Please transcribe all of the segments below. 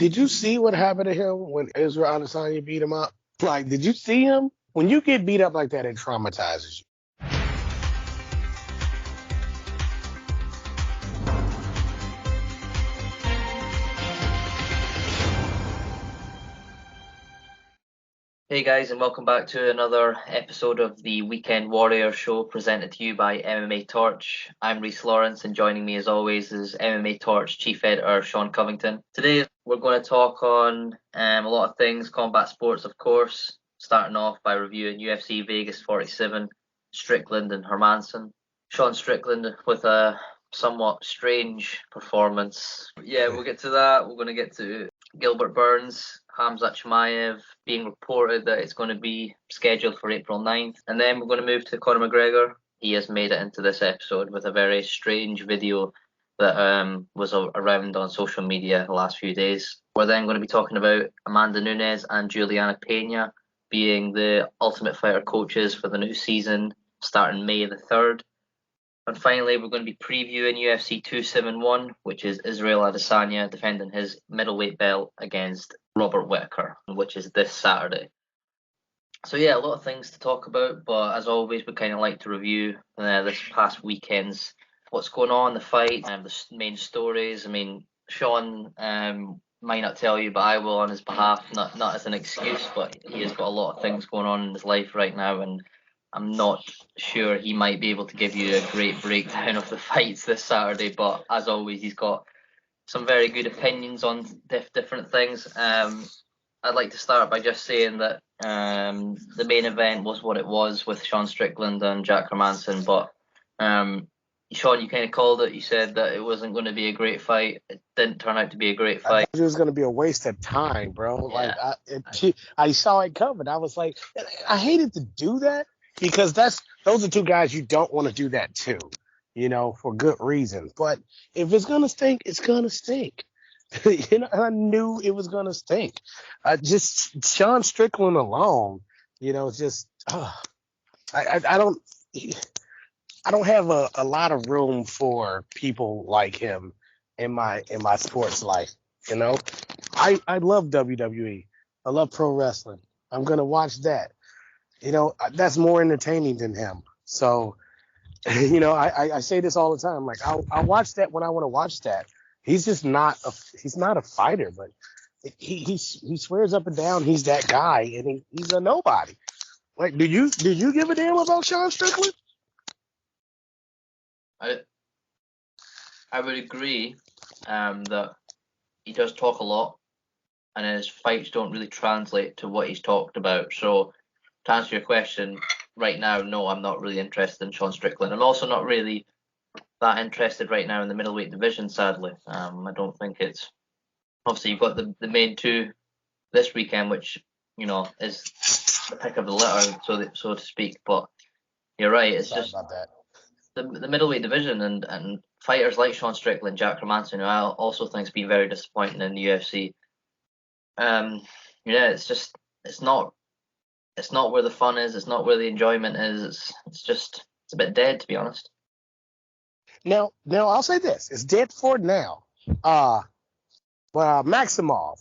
Did you see what happened to him when Israel Adesanya beat him up? Like, did you see him? When you get beat up like that, it traumatizes you. Hey guys, and welcome back to another episode of the Weekend Warrior Show presented to you by MMA Torch. I'm Rhys Lawrence, and joining me as always is MMA Torch Chief Editor Sean Covington. Today we're going to talk on a lot of things, combat sports of course, starting off by reviewing UFC Vegas 47, Strickland and Hermansson. Sean Strickland with a somewhat strange performance. Yeah, we'll get to that. We're going to get to Gilbert Burns, Khamzat Chimaev being reported that it's going to be scheduled for April 9th. And then we're going to move to Conor McGregor. He has made it into this episode with a very strange video that was around on social media the last few days. We're then going to be talking about Amanda Nunes and Julianna Pena being the Ultimate Fighter coaches for the new season starting May the 3rd. And finally, we're going to be previewing UFC 271, which is Israel Adesanya defending his middleweight belt against Robert Whittaker, which is this Saturday. So yeah, a lot of things to talk about, but as always, we kind of like to review this past weekend's what's going on, the fight, and the main stories. I mean, Sean might not tell you, but I will on his behalf, not as an excuse, but he has got a lot of things going on in his life right now, and I'm not sure he might be able to give you a great breakdown of the fights this Saturday, but as always, he's got some very good opinions on different things. I'd like to start by just saying that the main event was what it was with Sean Strickland and Jack Hermansson, but Sean, you kind of called it. You said that it wasn't going to be a great fight. It didn't turn out to be a great fight. I thought it was going to be a waste of time, bro. Yeah. Like, I saw it coming. I was like, I hated to do that because those are two guys you don't want to do that to, for good reasons. But if it's going to stink, it's going to stink. I knew it was going to stink. Just Sean Strickland alone, I don't have a lot of room for people like him in my sports life. I love WWE. I love pro wrestling. I'm gonna watch that. That's more entertaining than him. So, I say this all the time. Like I'll watch that when I want to watch that. He's just he's not a fighter, but he swears up and down he's that guy, and he's a nobody. Like, do you give a damn about Sean Strickland? I would agree that he does talk a lot, and his fights don't really translate to what he's talked about. So, to answer your question, right now, no, I'm not really interested in Sean Strickland. I'm also not really that interested right now in the middleweight division, sadly. I don't think it's... Obviously, you've got the main two this weekend, which, is the pick of the litter, so to speak. But you're right, it's just... about that. The middleweight division and fighters like Sean Strickland, Jack Hermansson, who I also think has been very disappointing in the UFC. It's not where the fun is. It's not where the enjoyment is. It's a bit dead, to be honest. Now I'll say this: it's dead for now. Maximov,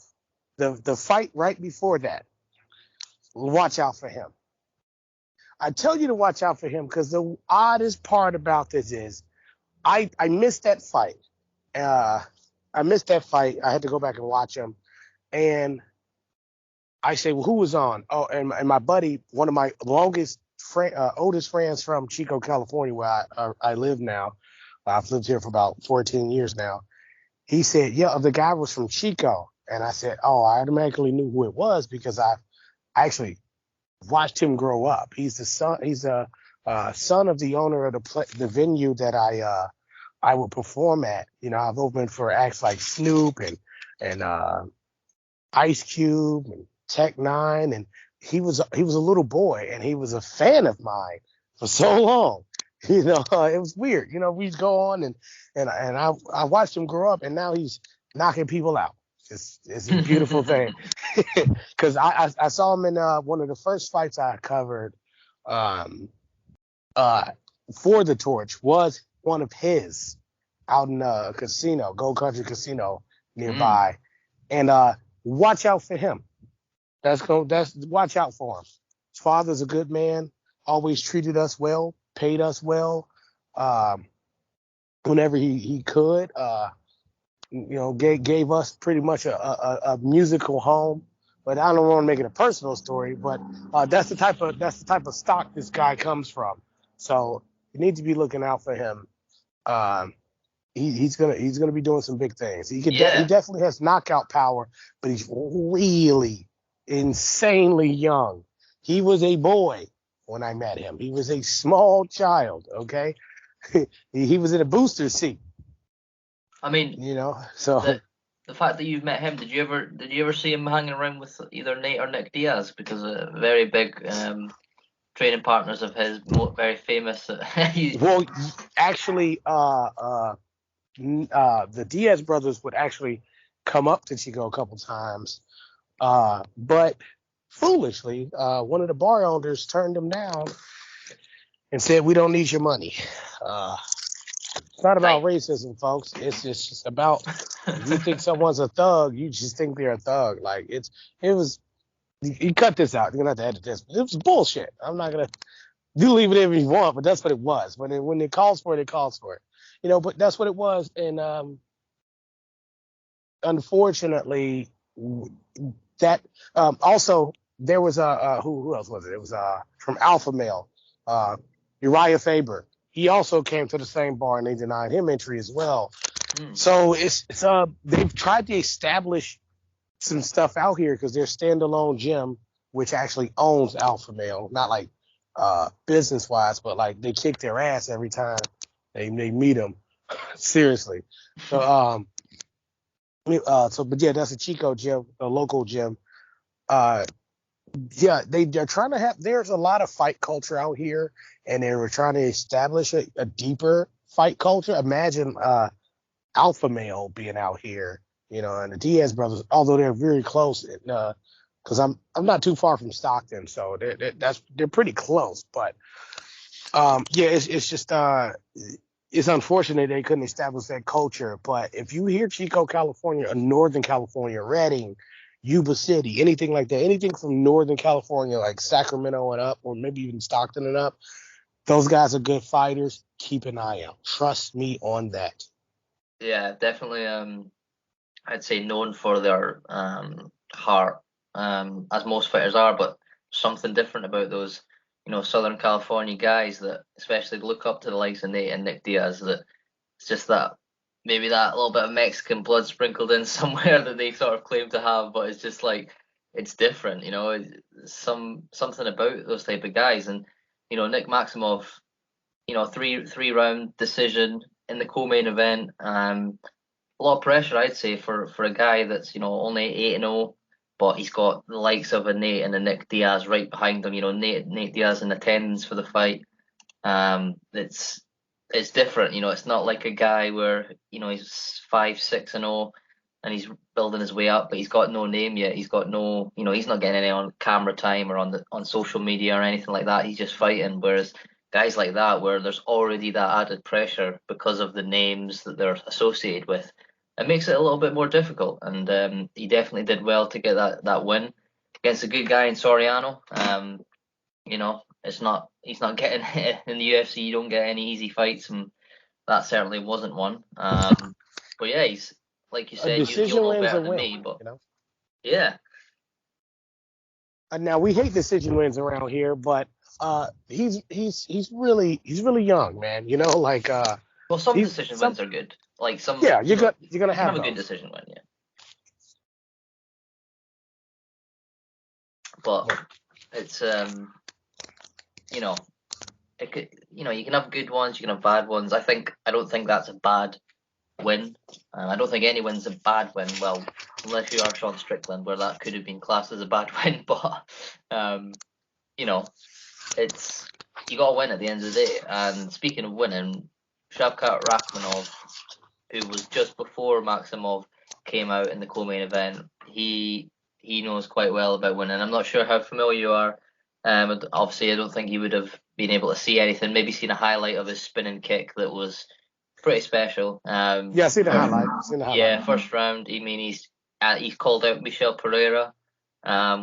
the fight right before that, watch out for him. I tell you to watch out for him because the oddest part about this is I missed that fight. I had to go back and watch him. And I say, well, who was on? Oh, and my buddy, one of my oldest friends from Chico, California, where I live now. I've lived here for about 14 years now. He said, yeah, the guy was from Chico. And I said, oh, I automatically knew who it was because I actually watched him grow up. He's a son of the owner of the venue that I would perform at. I've opened for acts like Snoop and Ice Cube and Tech Nine, and he was a little boy, and he was a fan of mine for so long. It was weird. We'd go on and I watched him grow up, and now he's knocking people out. It's a beautiful thing. Because I saw him in one of the first fights I covered for the Torch was one of his out in a casino, Gold Country Casino nearby. And watch out for him. Watch out for him. His father's a good man, always treated us well, paid us well, whenever he could. Gave us pretty much a musical home. But I don't want to make it a personal story. But that's the type of stock this guy comes from. So you need to be looking out for him. He's gonna be doing some big things. He definitely has knockout power, but he's really insanely young. He was a boy when I met him. He was a small child. Okay, he was in a booster seat. I mean, so the fact that you've met him, did you ever see him hanging around with either Nate or Nick Diaz? Because very big training partners of his, very famous. Well, actually, the Diaz brothers would actually come up to Chico a couple times, but foolishly, one of the bar owners turned him down and said, "We don't need your money." It's not about racism, folks. It's just about, if you think someone's a thug, you just think they're a thug. Like it was. You cut this out. You're gonna have to edit this. It was bullshit. I'm not gonna. You leave it in if you want, but that's what it was. When it calls for it, it calls for it. But that's what it was. And unfortunately, that also there was who else was it? It was from Alpha Male, Uriah Faber. He also came to the same bar and they denied him entry as well. So it's they've tried to establish some stuff out here because they're standalone gym, which actually owns Alpha Male, not like business wise, but like they kick their ass every time they meet them. Seriously. So but yeah, that's a Chico gym, a local gym. Yeah, they're trying to have. There's a lot of fight culture out here, and they were trying to establish a deeper fight culture. Imagine Alpha Male being out here, and the Diaz brothers, although they're very close, because I'm not too far from Stockton, so they're pretty close. But yeah, it's just it's unfortunate they couldn't establish that culture. But if you hear Chico, California, or Northern California, Redding, Yuba City, anything like that, anything from Northern California, like Sacramento and up, or maybe even Stockton and up, those guys are good fighters. Keep an eye out. Trust me on that. Yeah, definitely. I'd say known for their heart, as most fighters are, but something different about those, Southern California guys that especially look up to the likes of Nate and Nick Diaz. That it's just that maybe that little bit of Mexican blood sprinkled in somewhere that they sort of claim to have, but it's just like it's different, something about those type of guys. And Nick Maximov, three round decision in the co-main event. A lot of pressure, I'd say, for a guy that's only 8-0, but he's got the likes of a Nate and a Nick Diaz right behind him. Nate Diaz in attendance for the fight. It's different. It's not like a guy where he's 5-6-0 and he's building his way up, but he's got no name yet. He's got no, he's not getting any on camera time or on social media or anything like that. He's just fighting. Whereas guys like that, where there's already that added pressure because of the names that they're associated with, it makes it a little bit more difficult. And he definitely did well to get that win against a good guy in Soriano. He's not getting in the UFC. You don't get any easy fights, and that certainly wasn't one. But yeah, he's like you said, you'll know better than me. But yeah. Now we hate decision wins around here, but he's really young, man. Well, some decision wins are good. Like some. Yeah, you're gonna have a good decision win, yeah. But it's it could, you can have good ones, you can have bad ones. I don't think that's a bad win. I don't think any win's a bad win. Well, unless you are Sean Strickland, where that could have been classed as a bad win. But it's you got to win at the end of the day. And speaking of winning, Shavkat Rakhmonov, who was just before Maximov came out in the co-main event, he knows quite well about winning. I'm not sure how familiar you are. Obviously, I don't think you would have been able to see anything. Maybe seen a highlight of his spinning kick that was pretty special. Yeah, I seen the highlight. Yeah, first round. I mean, He's called out Michel Pereira,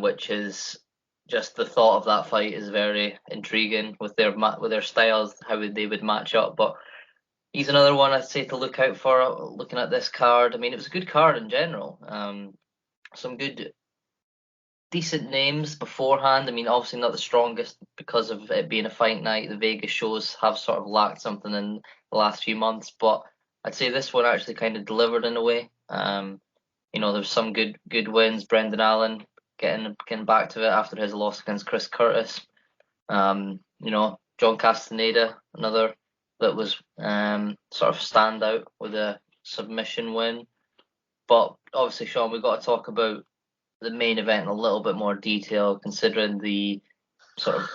which is just the thought of that fight is very intriguing with their styles, how they would match up. But he's another one I'd say to look out for. Looking at this card, I mean, it was a good card in general. Some good, decent names beforehand. I mean, obviously not the strongest because of it being a fight night. The Vegas shows have sort of lacked something in the last few months, but I'd say this one actually kind of delivered in a way. There's some good wins. Brendan Allen getting back to it after his loss against Chris Curtis. John Castaneda, another that was sort of standout with a submission win. But obviously, Sean, we've got to talk about the main event in a little bit more detail, considering the sort of,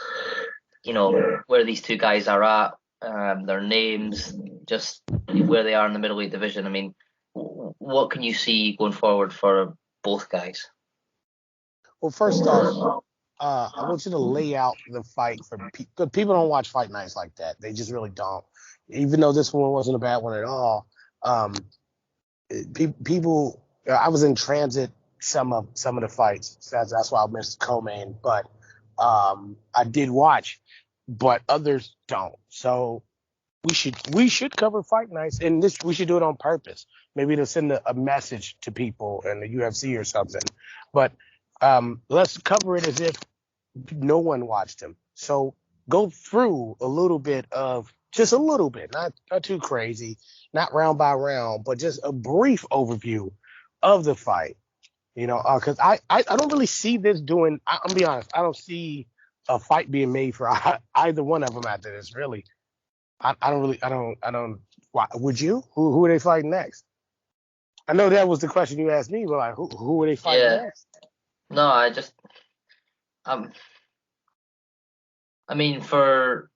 where these two guys are at, their names, just where they are in the middleweight division. I mean, what can you see going forward for both guys? Well, first off, I want you to lay out the fight for people. People don't watch fight nights like that. They just really don't. Even though this one wasn't a bad one at all, people. I was in transit some of the fights. So that's why I missed co-main. But I did watch, but others don't. So we should cover fight nights, and we should do it on purpose. Maybe to send a message to people in the UFC or something. But let's cover it as if no one watched him. So go through a little bit, not too crazy, not round by round, but just a brief overview of the fight. Because I don't really see this doing. I'm gonna be honest. I don't see a fight being made for either one of them after this. Really, I don't. Why, would you? Who are they fighting next? I know that was the question you asked me, but like, who are they fighting next? No, I just, I mean, for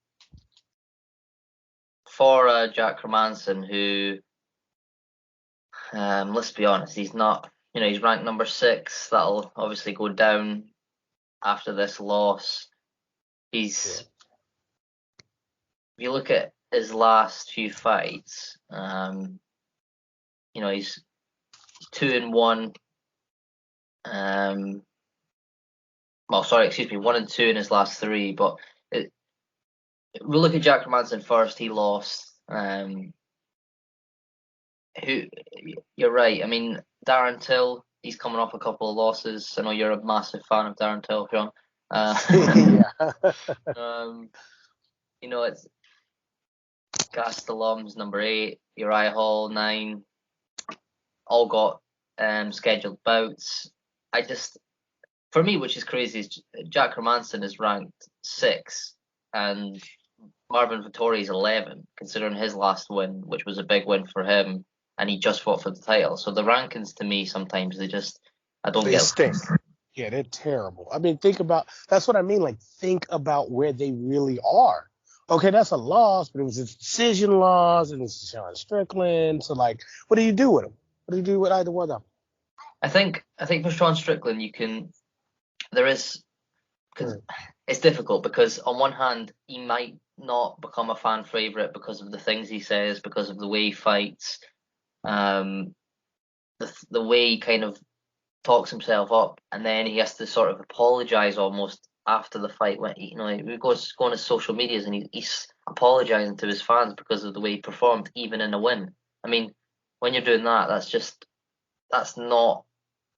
Jack Hermansson, who, let's be honest, he's not, he's ranked number 6. That'll obviously go down after this loss. If you look at his last few fights, he's 2-1. 1-2 in his last 3. But we'll look at Jack Hermansson first. He lost. You're right. I mean, Darren Till, he's coming off a couple of losses. I know you're a massive fan of Darren Till, John. It's Gastelum's number 8, Uriah Hall 9, all got scheduled bouts. For me, which is crazy, is Jack Hermansson is ranked 6 and Marvin Vettori is 11, considering his last win, which was a big win for him, and he just fought for the title. So the rankings, to me, sometimes they stink. Yeah, they're terrible. I mean, that's what I mean. Like, think about where they really are. Okay, that's a loss, but it was a decision loss, and it's Sean Strickland. So, like, what do you do with them? What do you do with either one of them? I think for Sean Strickland, because it's difficult, because on one hand, he might not become a fan favorite because of the things he says, because of the way he fights, the way he kind of talks himself up, and then he has to sort of apologize almost after the fight when he goes on his social medias and he's apologizing to his fans because of the way he performed, even in a win. I mean, when you're doing that, that's not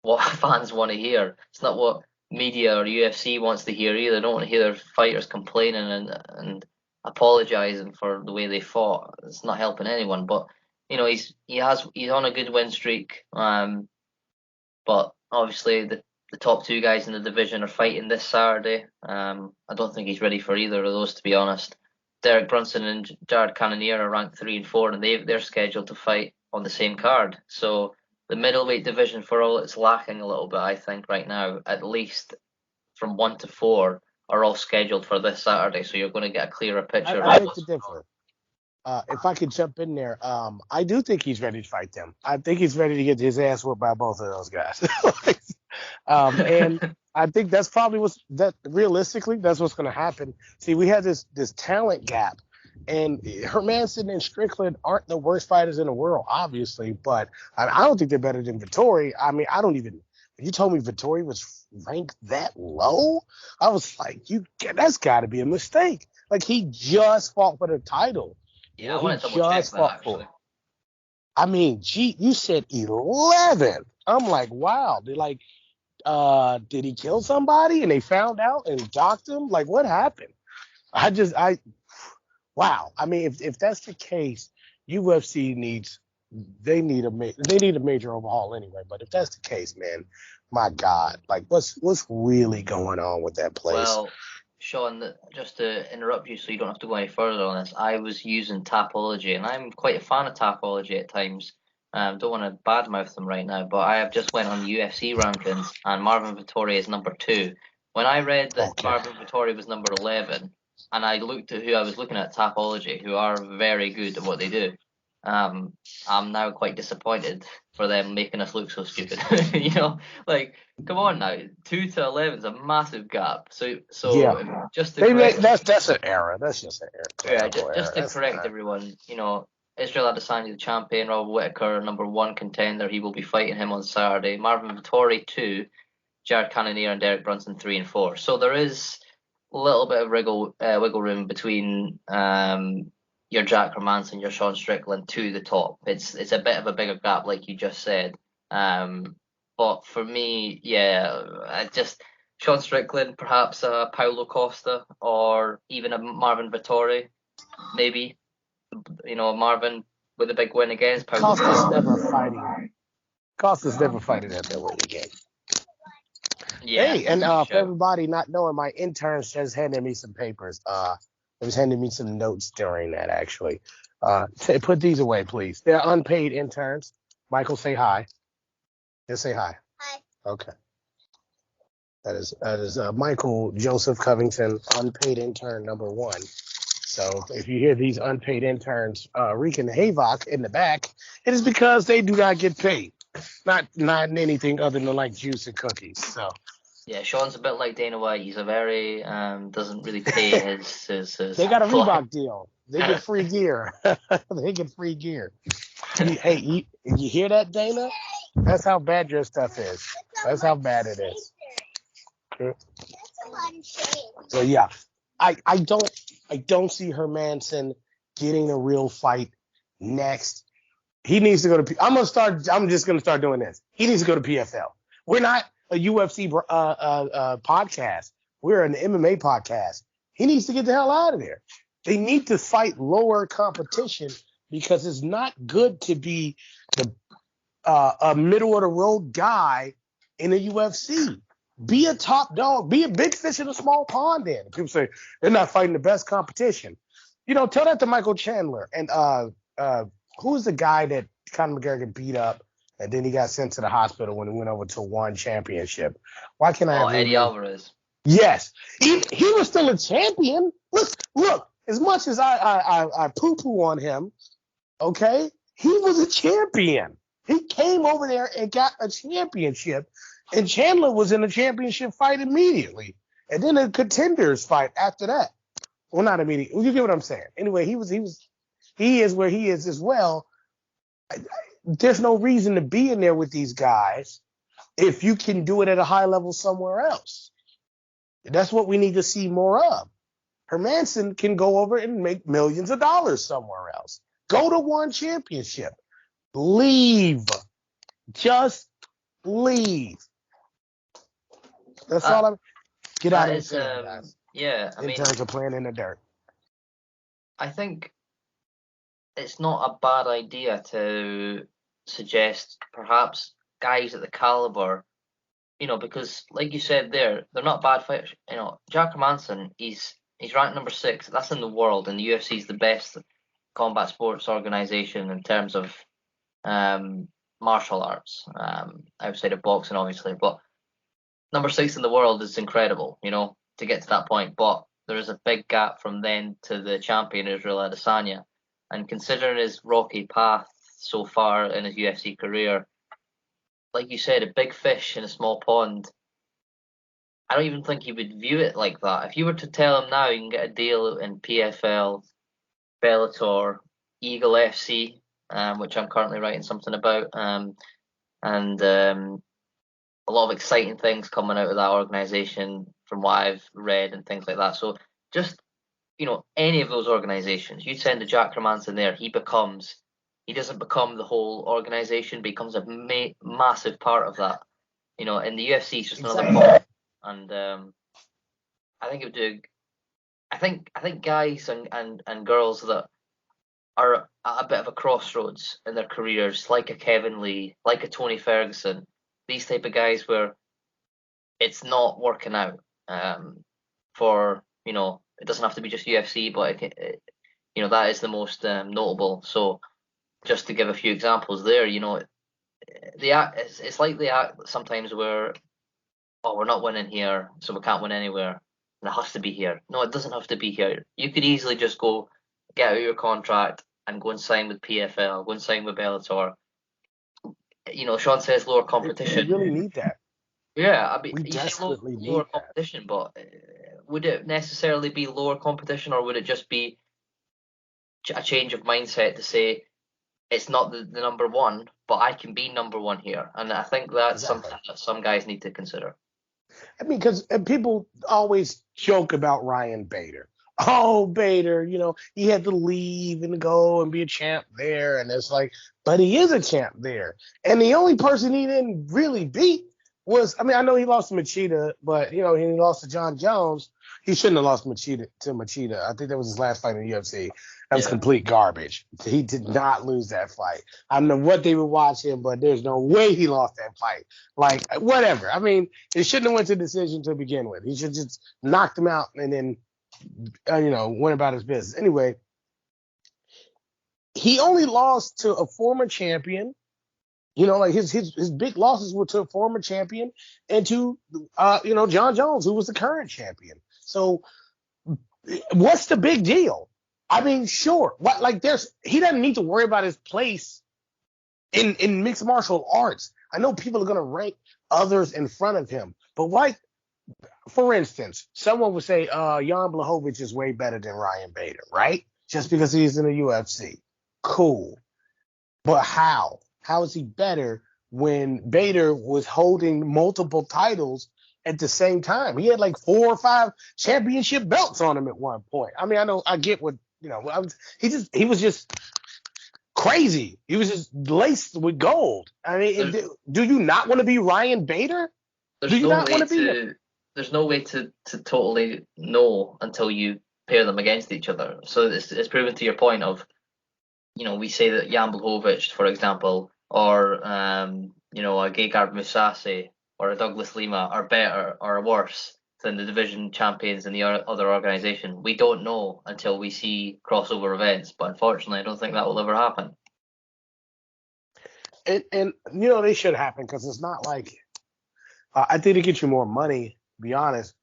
what fans want to hear. It's not what media or UFC wants to hear either. They don't want to hear their fighters complaining and apologizing for the way they fought. It's not helping anyone. But he's on a good win streak. But obviously the top 2 guys in the division are fighting this Saturday. I don't think he's ready for either of those, to be honest. Derek Brunson and Jared Cannonier are ranked 3 and 4, and they're scheduled to fight on the same card. So the middleweight division, for all it's lacking a little bit, I think right now, at least from 1 to 4, are all scheduled for this Saturday. So you're going to get a clearer picture. I think the difference. If I could jump in there, I do think he's ready to fight them. I think he's ready to get his ass whooped by both of those guys. And I think that's probably realistically, that's what's going to happen. See, we had this talent gap And Hermansson and Strickland aren't the worst fighters in the world, obviously, but I don't think they're better than Vettori. I mean, I don't even. When you told me Vettori was ranked that low, I was like, that's got to be a mistake. Like, he just fought for the title. Yeah, I want to double check that actually. I mean, gee, you said 11. I'm like, wow. They're like, did he kill somebody and they found out and docked him? Like, what happened? Wow. I mean, if that's the case, UFC needs they need a major overhaul anyway. But if that's the case, man, my God, like what's really going on with that place? Well, Sean, just to interrupt you so you don't have to go any further on this, I was using Tapology, and I'm quite a fan of Tapology at times. Don't want to badmouth them right now, but I have just went on UFC rankings, and Marvin Vettori is number 2. When I read that Marvin Vettori was number 11, and I looked at who I was looking at, Tapology, who are very good at what they do, I'm now quite disappointed for them making us look so stupid. You know, like, come on now, 2 to 11 is a massive gap. So yeah. Just to correct, that's an error. That's just an error. Yeah, just to correct everyone, you know, Israel Adesanya, the champion, Robert Whittaker, number 1 contender. He will be fighting him on Saturday. Marvin Vettori 2, Jared Cannonier and Derek Brunson 3 and 4. So there is a little bit of wiggle room between your Jack Hermansson, your Sean Strickland to the top. It's a bit of a bigger gap, like you just said. But for me, yeah, Sean Strickland, perhaps a Paulo Costa, or even a Marvin Vettori, maybe. You know, Marvin with a big win against Paulo Costa. Costa's never fighting at that weight again. Yeah, hey, and for everybody not knowing, my intern just handed me some papers. It was handing me some notes during that, actually. Put these away, please. They're unpaid interns. Michael, say hi. Just say hi. Hi. Okay. That is Michael Joseph Covington, unpaid intern number 1. So if you hear these unpaid interns wreaking havoc in the back, it is because they do not get paid. Not anything other than like juice and cookies. So. Yeah, Sean's a bit like Dana White. He's a very doesn't really pay his They got a Reebok deal. They get free gear. They get free gear. Hey, you hear that, Dana? That's how bad your stuff is. That's how bad it is. So yeah, I don't see Hermansson getting a real fight next. He needs to go to. I'm just gonna start doing this. He needs to go to PFL. We're not a UFC podcast. We're an MMA podcast. He needs to get the hell out of there. They need to fight lower competition because it's not good to be a middle of the road guy in the UFC. Be a top dog. Be a big fish in a small pond. Then people say they're not fighting the best competition. You know, tell that to Michael Chandler and who's the guy that Conor McGregor beat up. And then he got sent to the hospital when he went over to one championship. Why can't I have Eddie Alvarez? Yes. He was still a champion. Look, as much as I poo-poo on him, okay, he was a champion. He came over there and got a championship, and Chandler was in a championship fight immediately. And then a contenders fight after that. Well, not immediately. You get what I'm saying. Anyway, he is where he is as well. There's no reason to be in there with these guys if you can do it at a high level somewhere else. That's what we need to see more of. Hermansson can go over and make millions of dollars somewhere else. Go to one championship. Leave. Just leave. That's all I'm. Get out of here, guys. Yeah, I mean, interns are playing in the dirt. I think it's not a bad idea to suggest perhaps guys at the caliber, you know, because like you said there, they're not bad fighters. You know, Jack Hermansson, he's ranked number 6. That's in the world, and the UFC is the best combat sports organization in terms of martial arts, outside of boxing, obviously. But number 6 in the world is incredible, you know, to get to that point. But there is a big gap from then to the champion Israel Adesanya, and considering his rocky path so far in his UFC career, like you said, a big fish in a small pond. I don't even think he would view it like that. If you were to tell him now you can get a deal in PFL Bellator, Eagle FC, which I'm currently writing something about, and a lot of exciting things coming out of that organisation from what I've read and things like that. So just, any of those organisations, you send a Jack Hermansson there, he doesn't become the whole organisation, becomes a massive part of that. In the UFC, it's just another part. And I think it would do. I think guys and girls that are at a bit of a crossroads in their careers, like a Kevin Lee, like a Tony Ferguson, these type of guys where it's not working out for, it doesn't have to be just UFC, but that is the most notable. So just to give a few examples there, it's like the act sometimes where, we're not winning here, so we can't win anywhere. And it has to be here. No, it doesn't have to be here. You could easily just go get out of your contract and go and sign with PFL, go and sign with Bellator. Sean says lower competition. We really need that. Yeah, I mean, we desperately need lower competition, but would it necessarily be lower competition, or would it just be a change of mindset to say it's not the number one, but I can be number one here? And I think that's something that some guys need to consider. I mean, because people always joke about Ryan Bader. Oh, Bader, he had to leave and go and be a champ there. And it's like, but he is a champ there. And the only person he didn't really beat was, I know he lost to Machida, but, he lost to John Jones. He shouldn't have lost to Machida. I think that was his last fight in the UFC. That was complete garbage. He did not lose that fight. I don't know what they would watch him, but there's no way he lost that fight. Like, whatever. It shouldn't have went to decision to begin with. He should just knocked him out and then, went about his business. Anyway, he only lost to a former champion. His big losses were to a former champion and to, John Jones, who was the current champion. So what's the big deal? Sure. He doesn't need to worry about his place in mixed martial arts. I know people are going to rank others in front of him, but for instance, someone would say, Jan Blachowicz is way better than Ryan Bader, right? Just because he's in the UFC. Cool. But how? How is he better when Bader was holding multiple titles at the same time? He had like 4 or 5 championship belts on him at one point. I get what, he was just crazy. He was just laced with gold. Do you not want to be Ryan Bader? Do you not want to be him? There's no way to totally know until you pair them against each other. So it's proven to your point of, we say that Jan Blachowicz, for example, or a Gegard Mousasi or a Douglas Lima are better or worse than the division champions in the other organization. We don't know until we see crossover events, but unfortunately, I don't think that will ever happen. And they should happen because it's not like I think it gets you more money, to be honest.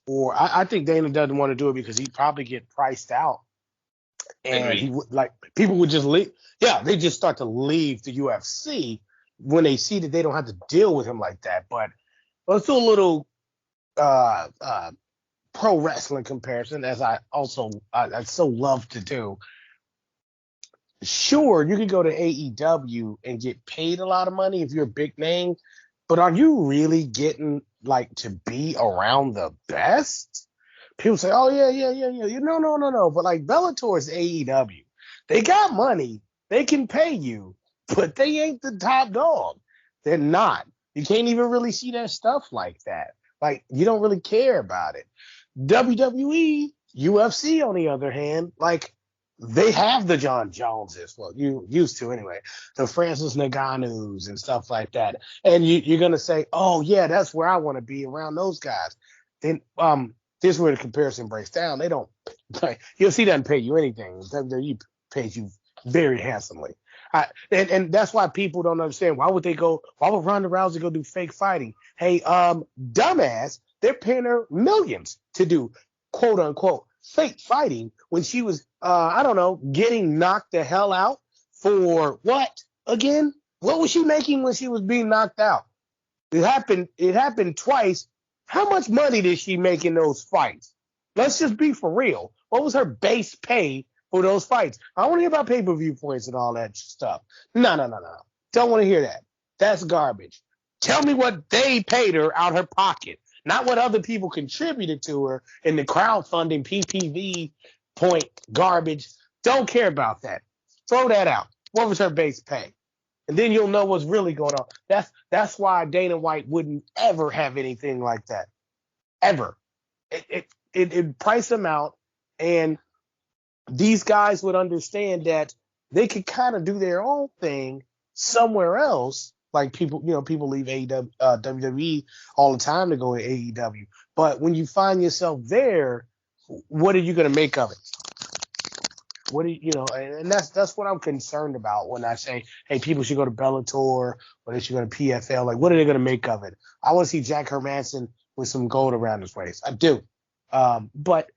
Or I think Dana doesn't want to do it because he'd probably get priced out. And he would people would just leave. Yeah, they just start to leave the UFC when they see that they don't have to deal with him like that. But let's do a little pro wrestling comparison, as I so love to do. Sure, you could go to AEW and get paid a lot of money if you're a big name, but are you really getting to be around the best? People say, oh, yeah. No. But Bellator is AEW. They got money. They can pay you, but they ain't the top dog. They're not. You can't even really see their stuff like that. You don't really care about it. WWE, UFC, on the other hand, they have the John Joneses. Well, you used to anyway. The Francis Ngannous and stuff like that. And you're going to say, oh, yeah, that's where I want to be, around those guys. Then this is where the comparison breaks down. They don't UFC doesn't pay you anything. WWE pays you very handsomely. And that's why people don't understand. Why would Ronda Rousey go do fake fighting? Hey, dumbass, they're paying her millions to do quote unquote fake fighting when she was, getting knocked the hell out for what again? What was she making when she was being knocked out? It happened twice. How much money did she make in those fights? Let's just be for real. What was her base pay for those fights. I don't want to hear about pay-per-view points and all that stuff. No. Don't want to hear that. That's garbage. Tell me what they paid her out her pocket, not what other people contributed to her in the crowdfunding PPV point garbage. Don't care about that. Throw that out. What was her base pay? And then you'll know what's really going on. That's why Dana White wouldn't ever have anything like that. Ever. It price them out, and these guys would understand that they could kind of do their own thing somewhere else. Like people leave AEW, WWE all the time to go to AEW. But when you find yourself there, what are you going to make of it? What do and that's what I'm concerned about when I say, hey, people should go to Bellator or they should go to PFL. Like, what are they going to make of it? I want to see Jack Hermansson with some gold around his waist. I do. But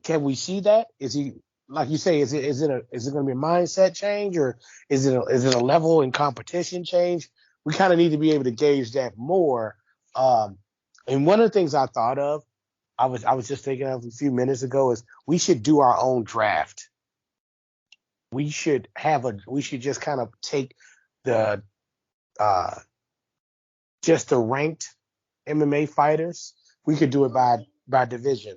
can we see that? Is he, like you say, is it going to be a mindset change, or is it a level in competition change? We kind of need to be able to gauge that more. And one of the things I thought of, I was just thinking of a few minutes ago, is we should do our own draft. We should just kind of take the just the ranked MMA fighters. We could do it by division.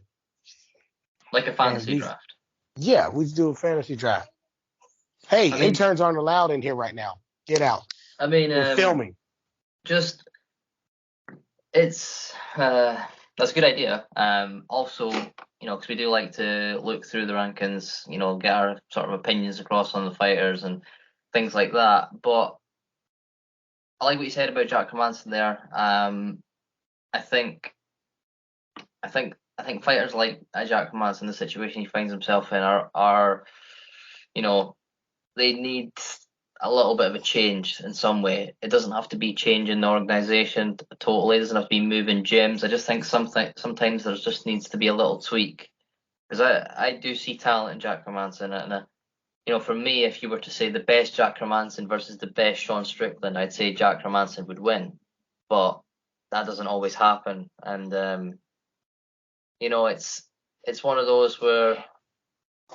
Like a fantasy draft. Yeah, we should do a fantasy draft. Hey, interns aren't allowed in here right now. Get out. We're filming. That's a good idea. Also, because we do like to look through the rankings, get our sort of opinions across on the fighters and things like that. But I like what you said about Jack Hermansson there. I think fighters like Jack Hermansson, the situation he finds himself in, are they need a little bit of a change in some way. It doesn't have to be changing the organisation totally. It doesn't have to be moving gyms. I just think sometimes there just needs to be a little tweak, because I do see talent in Jack Hermansson, and for me, if you were to say the best Jack Hermansson versus the best Sean Strickland, I'd say Jack Hermansson would win, but that doesn't always happen, and it's one of those where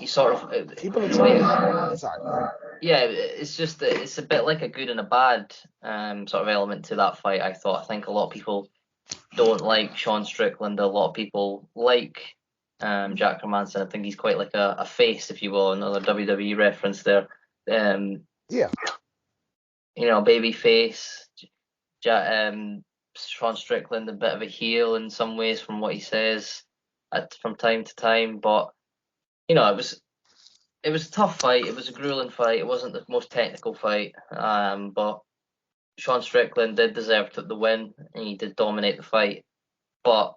you sort of people are trying. Sorry. Yeah, it's just that it's a bit like a good and a bad sort of element to that fight. I think a lot of people don't like Sean Strickland. A lot of people like Jack Hermansson. I think he's quite like a face, if you will, another WWE reference there. Yeah. Baby face. Sean Strickland, a bit of a heel in some ways from what he says from time to time, but it was a tough fight. It was a grueling fight. It wasn't the most technical fight, but Sean Strickland did deserve the win, and he did dominate the fight. But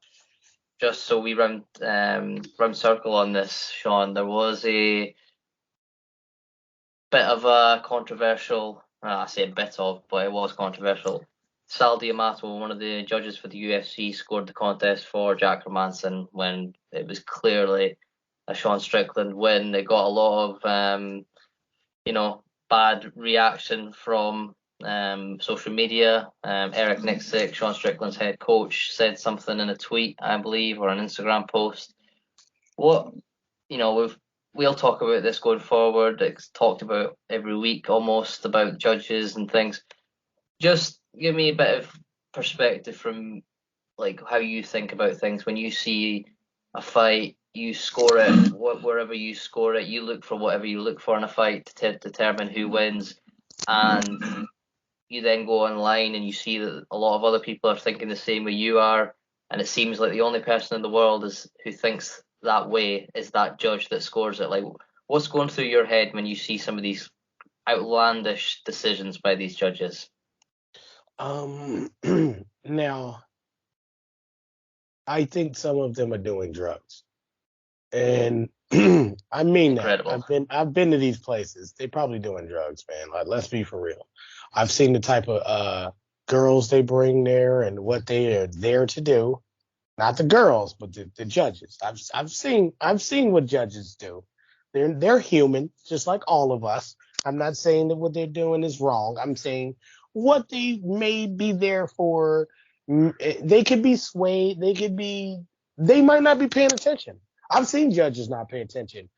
just so we round circle on this, Sean, there was a bit of a controversial. I say a bit of, but it was controversial. Sal D'Amato, one of the judges for the UFC, scored the contest for Jack Hermansson when it was clearly a Sean Strickland win. It got a lot of bad reaction from social media. Eric Nixick, Sean Strickland's head coach, said something in a tweet, I believe, or an Instagram post. We'll talk about this going forward. It's talked about every week almost, about judges and things. Just give me a bit of perspective from like how you think about things when you see a fight. You score it wherever you score it. You look for whatever you look for in a fight to determine who wins, and you then go online and you see that a lot of other people are thinking the same way you are, and it seems like the only person in the world who thinks that way is that judge that scores it. Like, what's going through your head when you see some of these outlandish decisions by these judges? Now, I think some of them are doing drugs. And I mean Incredible. that. I've been to these places. They're probably doing drugs, man. Like, let's be for real. I've seen the type of girls they bring there and what they are there to do. Not the girls, but the judges. I've seen what judges do. They're human, just like all of us. I'm not saying that what they're doing is wrong. I'm saying what they may be there for. They could be swayed. They might not be paying attention. I've seen judges not pay attention.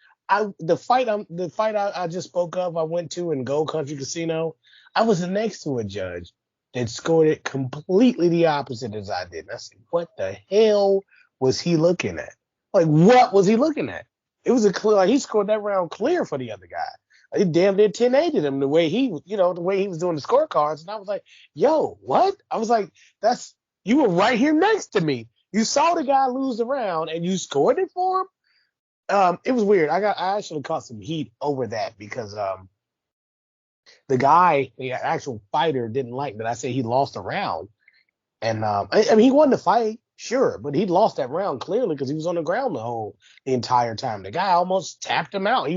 the fight I just spoke of, I went to in Gold Country Casino. I was next to a judge that scored it completely the opposite as I did. And I said, what the hell was he looking at? Like, what was he looking at? It was a clear, like, he scored that round clear for the other guy. He damn near 10-8'd him the way he was doing the scorecards. And I was like, yo, what? I was like, you were right here next to me. You saw the guy lose the round and you scored it for him? It was weird. I actually caught some heat over that because the guy, the actual fighter, didn't like that I said he lost a round. And I mean, he won the fight, sure, but he lost that round clearly because he was on the ground the entire time. The guy almost tapped him out.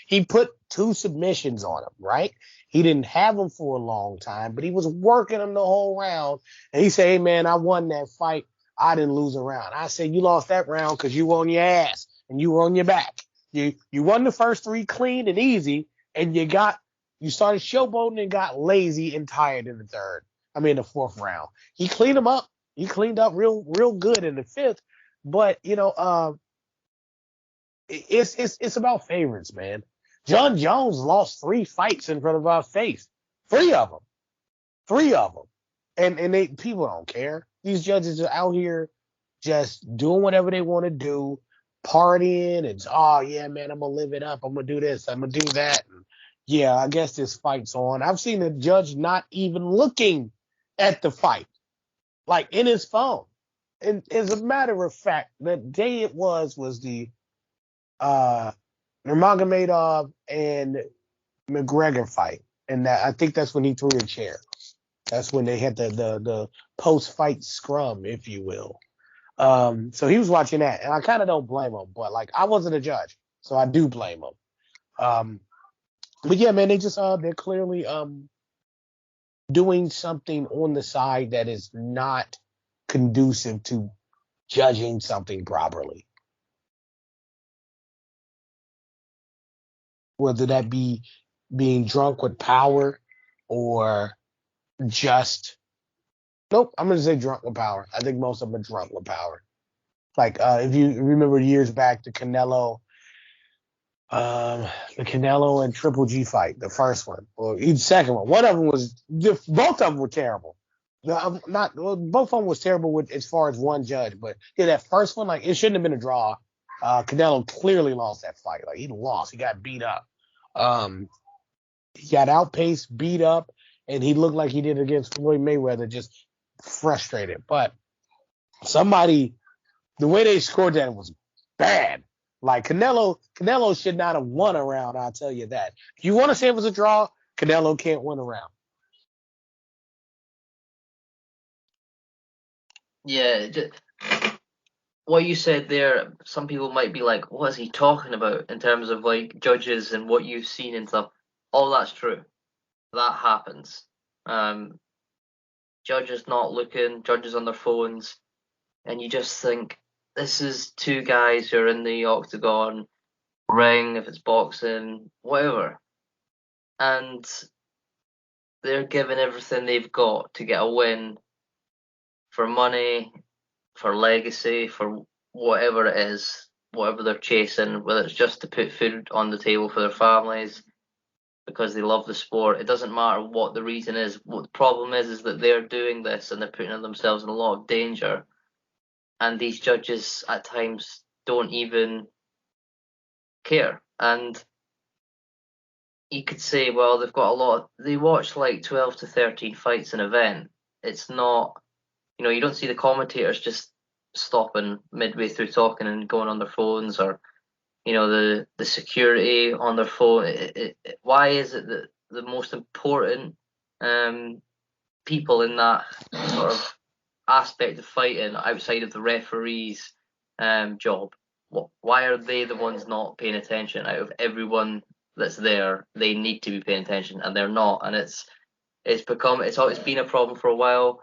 He put 2 submissions on him, right? He didn't have him for a long time, but he was working him the whole round. And he said, hey, man, I won that fight. I didn't lose a round. I said, you lost that round because you were on your ass and you were on your back. You won the first 3 clean and easy, and you started showboating and got lazy and tired in the the 4th round. He cleaned him up. He cleaned up real good in the 5th. But, it's about favorites, man. John Jones lost 3 fights in front of our face. 3 of them. 3 of them. And people don't care. These judges are out here just doing whatever they want to do, partying. It's, oh, yeah, man, I'm going to live it up. I'm going to do this. I'm going to do that. And yeah, I guess this fight's on. I've seen the judge not even looking at the fight, like in his phone. And as a matter of fact, the day it was the Nurmagomedov and McGregor fight. And I think that's when he threw a chair. That's when they had the post-fight scrum, if you will. So he was watching that, and I kind of don't blame him, but like I wasn't a judge, so I do blame him. But yeah, man, they're clearly doing something on the side that is not conducive to judging something properly. Whether that be being drunk with power or just, nope, I'm going to say drunk with power. I think most of them are drunk with power. Like, if you remember years back, the Canelo and Triple G fight, the first one, or even second one. One of them both of them were terrible. Both of them was terrible as far as one judge, but yeah, that first one, like, it shouldn't have been a draw. Canelo clearly lost that fight. Like, he lost. He got beat up. He got outpaced, beat up, and he looked like he did against Floyd Mayweather, just frustrated. But the way they scored that was bad. Like, Canelo should not have won a round, I'll tell you that. If you want to say it was a draw, Canelo can't win a round. Yeah, what you said there, some people might be like, what is he talking about in terms of like judges and what you've seen and stuff. All that's true. That happens. Judges not looking, judges on their phones, and you just think, this is 2 guys who are in the octagon, ring, if it's boxing, whatever. And they're giving everything they've got to get a win, for money, for legacy, for whatever it is, whatever they're chasing, whether it's just to put food on the table for their families, because they love the sport. It doesn't matter what the reason is. What the problem is that they're doing this and they're putting themselves in a lot of danger. And these judges at times don't even care. And you could say, well, they've got they watch like 12 to 13 fights an event. It's not, you don't see the commentators just stopping midway through talking and going on their phones, or, the security on their phone. Why is it that the most important people in that sort of aspect of fighting, outside of the referee's job, why are they the ones not paying attention? Out of everyone that's there, they need to be paying attention, and they're not. And it's always been a problem for a while.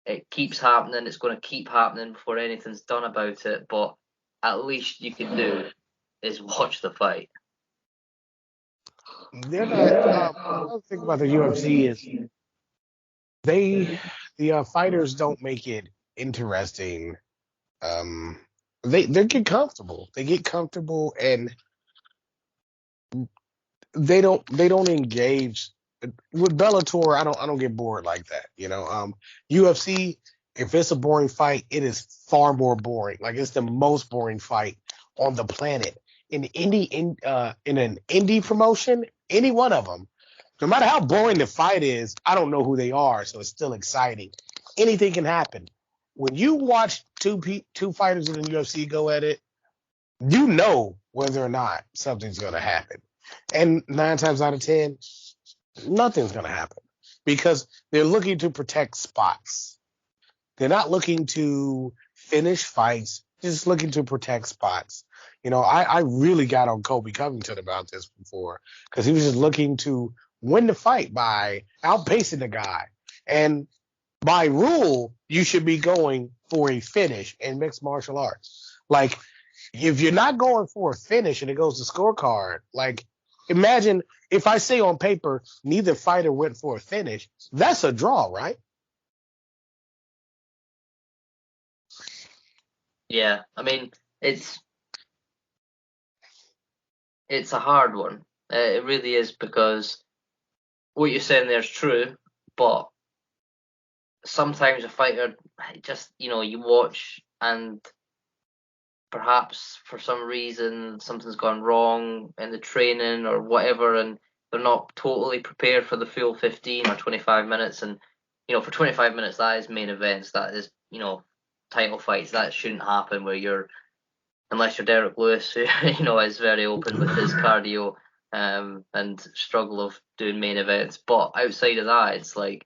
It keeps happening. It's going to keep happening before anything's done about it. But at least you can do is watch the fight. They're not. Another thing about the UFC is the fighters don't make it interesting. They get comfortable. They get comfortable, and they don't engage with Bellator. I don't get bored like that. UFC, if it's a boring fight, it is far more boring. Like it's the most boring fight on the planet. In an indie promotion, any one of them, no matter how boring the fight is, I don't know who they are, so it's still exciting. Anything can happen. When you watch two fighters in the UFC go at it, you know whether or not something's going to happen. And 9 times out of 10, nothing's going to happen because they're looking to protect spots. They're not looking to finish fights, just looking to protect spots. I really got on Kobe Covington about this before because he was just looking to win the fight by outpacing the guy. And by rule, you should be going for a finish in mixed martial arts. Like, if you're not going for a finish and it goes to scorecard, like, imagine if I say on paper neither fighter went for a finish, that's a draw, right? Yeah, I mean, it's a hard one. It really is, because what you're saying there is true, but sometimes a fighter just, you watch and perhaps for some reason something's gone wrong in the training or whatever, and they're not totally prepared for the full 15 or 25 minutes. And, for 25 minutes, that is main events, that is, title fights. That shouldn't happen unless you're Derek Lewis, who, is very open with his cardio and struggle of doing main events. But outside of that, it's like,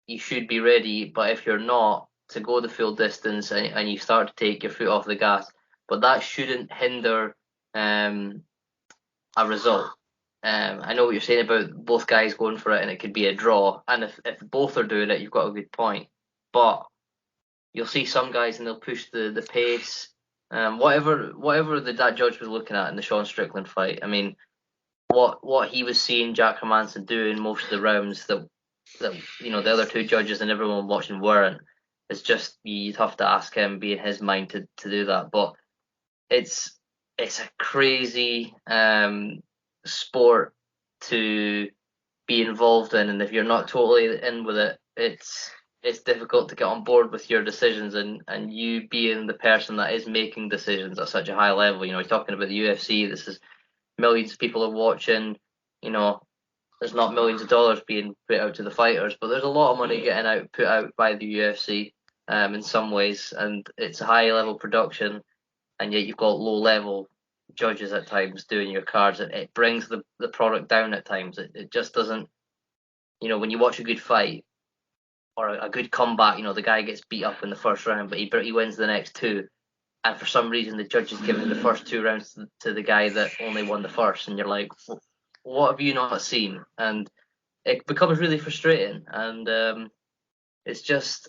you should be ready, but if you're not, to go the full distance and you start to take your foot off the gas, but that shouldn't hinder a result. I know what you're saying about both guys going for it and it could be a draw, and if both are doing it, you've got a good point. But you'll see some guys and they'll push the pace. Whatever that judge was looking at in the Sean Strickland fight, I mean, what he was seeing Jack Hermansson do in most of the rounds that the other two judges and everyone watching weren't. It's just, you'd have to ask him, be in his mind to do that. But it's a crazy sport to be involved in, and if you're not totally in with it, it's difficult to get on board with your decisions, and you being the person that is making decisions at such a high level. You're talking about the UFC. This is millions of people are watching. There's not millions of dollars being put out to the fighters, but there's a lot of money getting put out by the UFC in some ways, and it's a high level production, and yet you've got low level judges at times doing your cards. It brings the product down at times. It just doesn't, when you watch a good fight or a good comeback, the guy gets beat up in the first round, but he wins the next two, and for some reason the judge is giving the first two rounds to the guy that only won the first, and you're like, what have you not seen? And it becomes really frustrating. And it's just,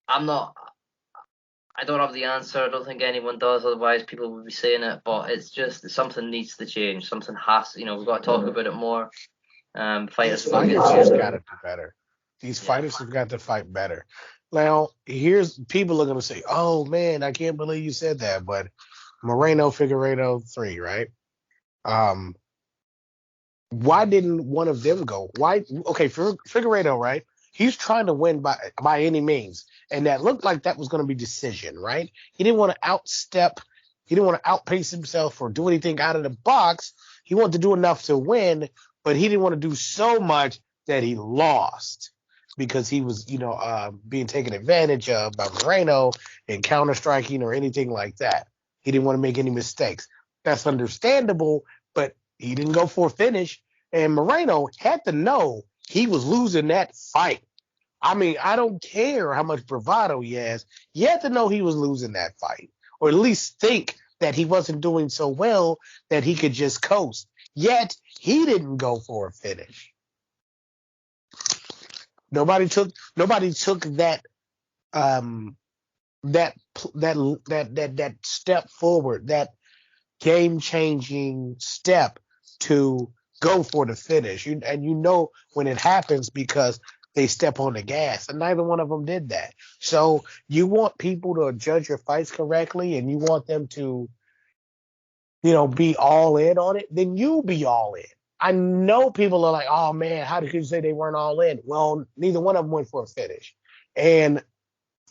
I don't have the answer. I don't think anyone does. Otherwise, people would be saying it. But it's just, something needs to change. Something has, we've got to talk about it more. Fighters just got to do better. These fighters have got to fight better. Now, people are going to say, oh, man, I can't believe you said that. But Moreno, Figueiredo 3, right? Why didn't one of them go? Why? Okay, Figueiredo, right? He's trying to win by any means, and that looked like that was going to be decision, right? He didn't want to outstep, he didn't want to outpace himself or do anything out of the box. He wanted to do enough to win, but he didn't want to do so much that he lost because he was, being taken advantage of by Moreno and counter striking or anything like that. He didn't want to make any mistakes. That's understandable, but he didn't go for a finish, and Moreno had to know he was losing that fight. I mean, I don't care how much bravado he has. He had to know he was losing that fight, or at least think that he wasn't doing so well that he could just coast. Yet he didn't go for a finish. Nobody took that that step forward, that game-changing step to go for the finish. When it happens because they step on the gas, and neither one of them did that. So you want people to judge your fights correctly, and you want them to be all in on it, then you be all in. I know people are like, oh man, how could you say they weren't all in? Well, neither one of them went for a finish. And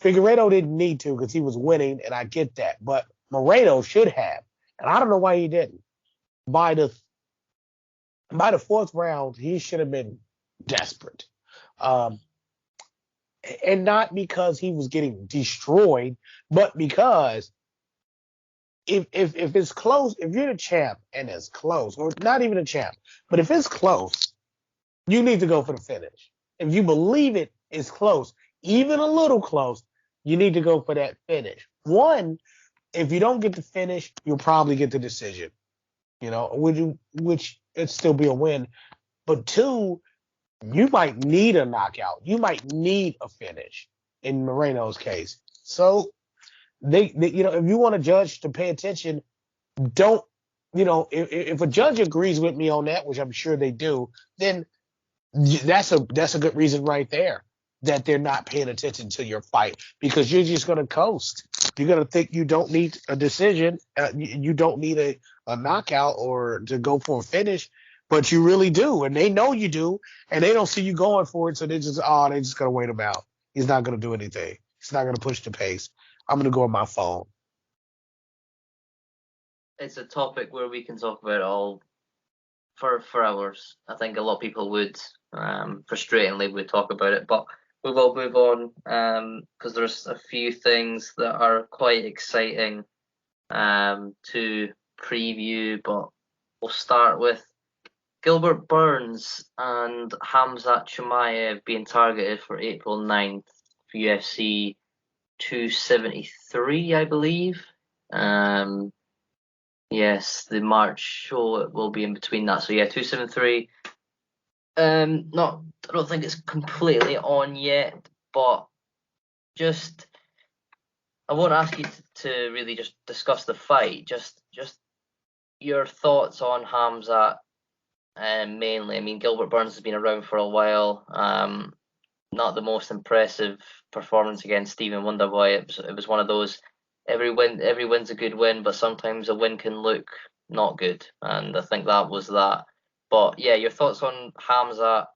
Figueiredo didn't need to because he was winning, and I get that. But Moreno should have. And I don't know why he didn't. By the fourth round, he should have been desperate. Um, and not because he was getting destroyed, but because if it's close, if you're the champ and it's close, or not even a champ, but if it's close, you need to go for the finish. If you believe it is close, even a little close, you need to go for that finish. One, if you don't get the finish, you'll probably get the decision. Which it'd still be a win. But two, you might need a knockout. You might need a finish in Moreno's case. So they if you want a judge to pay attention, don't, if a judge agrees with me on that, which I'm sure they do, then that's a good reason right there that they're not paying attention to your fight, because you're just going to coast. You're going to think you don't need a decision. You don't need a knockout or to go for a finish, but you really do. And they know you do, and they don't see you going for it. So they're just going to wait him out. He's not going to do anything. He's not going to push the pace. I'm going to go on my phone. It's a topic where we can talk about it all for hours. I think a lot of people would, frustratingly, would talk about it, but we will move on because there's a few things that are quite exciting to preview, but we'll start with Gilbert Burns and Khamzat Chimaev being targeted for April 9th for UFC 273, I believe. Yes, the March show will be in between that. So yeah, 273. I don't think it's completely on yet, but just I won't ask you to really just discuss the fight. Just your thoughts on Khamzat, mainly. I mean, Gilbert Burns has been around for a while. Not the most impressive performance against Stephen Wonderboy. It was one of those. Every win's a good win, but sometimes a win can look not good, and I think that was that. But yeah, your thoughts on Khamzat?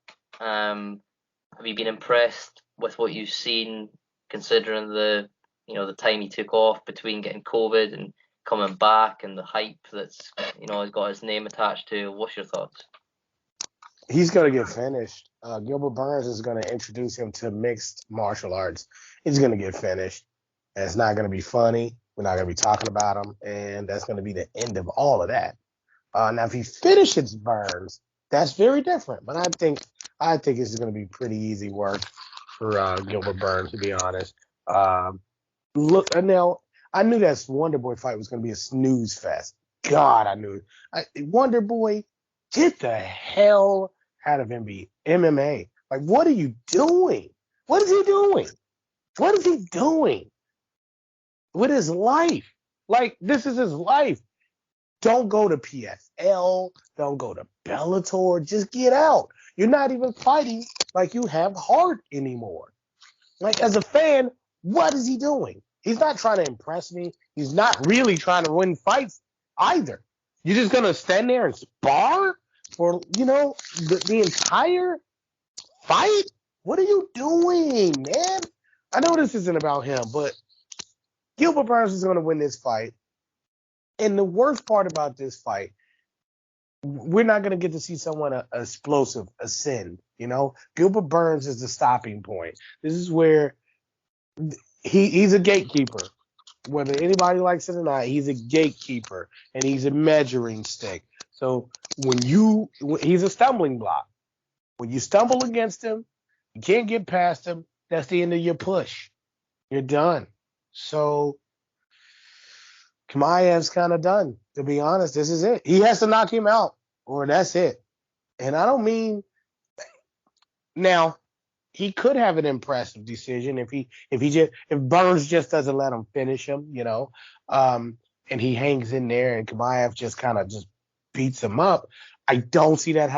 Have you been impressed with what you've seen, considering the time he took off between getting COVID and coming back, and the hype that's has got his name attached to? What's your thoughts? He's going to get finished. Gilbert Burns is going to introduce him to mixed martial arts. He's going to get finished. And it's not going to be funny. We're not going to be talking about him. And that's going to be the end of all of that. Now, if he finishes Burns, that's very different. But I think it's going to be pretty easy work for Gilbert Burns, to be honest. Look, now, I knew that Wonderboy fight was going to be a snooze fest. God, I knew it. Wonderboy, get the hell out of MMA. Like, what are you doing? What is he doing? What is he doing with his life? Like, this is his life. Don't go to PFL. Don't go to Bellator. Just get out. You're not even fighting like you have heart anymore. Like, as a fan, what is he doing? He's not trying to impress me. He's not really trying to win fights either. You're just going to stand there and spar for, the entire fight? What are you doing, man? I know this isn't about him, but Gilbert Burns is going to win this fight. And the worst part about this fight, we're not going to get to see someone explosive ascend. Gilbert Burns is the stopping point. This is where he's a gatekeeper. Whether anybody likes it or not, he's a gatekeeper, and he's a measuring stick. So he's a stumbling block. When you stumble against him, you can't get past him, that's the end of your push. You're done. So Chimaev's kind of done, to be honest. This is it. He has to knock him out, or that's it. And I don't mean now. He could have an impressive decision if Burns just doesn't let him finish him, and he hangs in there and Chimaev just kind of just beats him up. I don't see that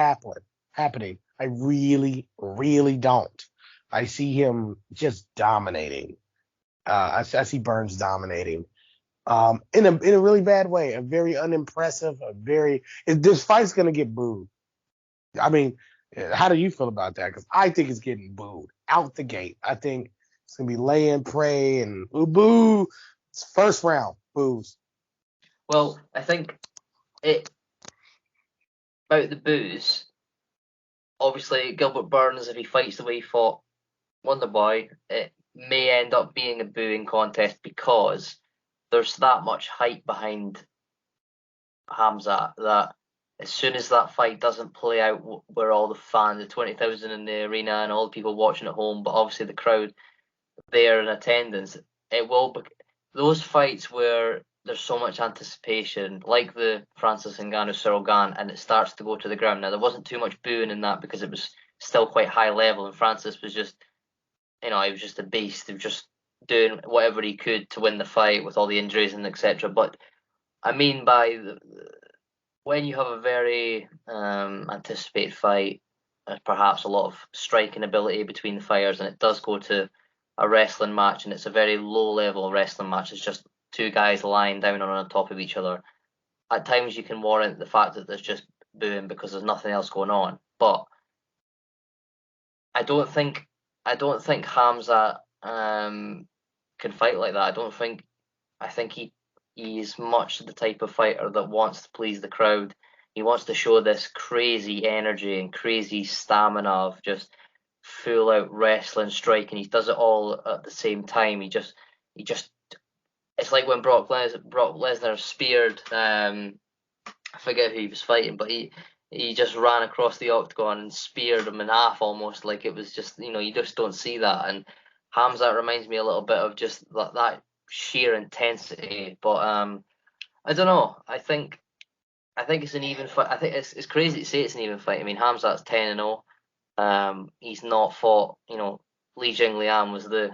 happening. I really, really don't. I see him just dominating. I see Burns dominating. In a really bad way, a very unimpressive, this fight's gonna get booed. I mean, how do you feel about that? Because I think it's getting booed out the gate. I think it's gonna be lay and pray and boo. It's first round boos. Well, I think it about the boos. Obviously, Gilbert Burns, if he fights the way he fought Wonderboy, it may end up being a booing contest because there's that much hype behind Khamzat that as soon as that fight doesn't play out where all the fans, the 20,000 in the arena and all the people watching at home, but obviously the crowd there in attendance, it will be those fights where there's so much anticipation, like the Francis Ngannou Cyril Gane, and it starts to go to the ground. Now there wasn't too much booing in that because it was still quite high level, and Francis was just, he was just a beast. He was just doing whatever he could to win the fight with all the injuries and etc. But I mean by when you have a very anticipated fight, perhaps a lot of striking ability between the fighters, and it does go to a wrestling match, and it's a very low level wrestling match. It's just two guys lying down on top of each other. At times, you can warrant the fact that there's just booing because there's nothing else going on. But I don't think Khamzat can fight like that. I think he's much the type of fighter that wants to please the crowd. He wants to show this crazy energy and crazy stamina of just full out wrestling, striking. He does it all at the same time. He just it's like when Brock Lesnar speared I forget who he was fighting, but he just ran across the octagon and speared him in half almost. Like it was just, you just don't see that. And Khamzat reminds me a little bit of just that sheer intensity. But I don't know. I think it's an even fight. I think it's crazy to say it's an even fight. I mean, Khamzat's 10-0. He's not fought. Li Jingliang was the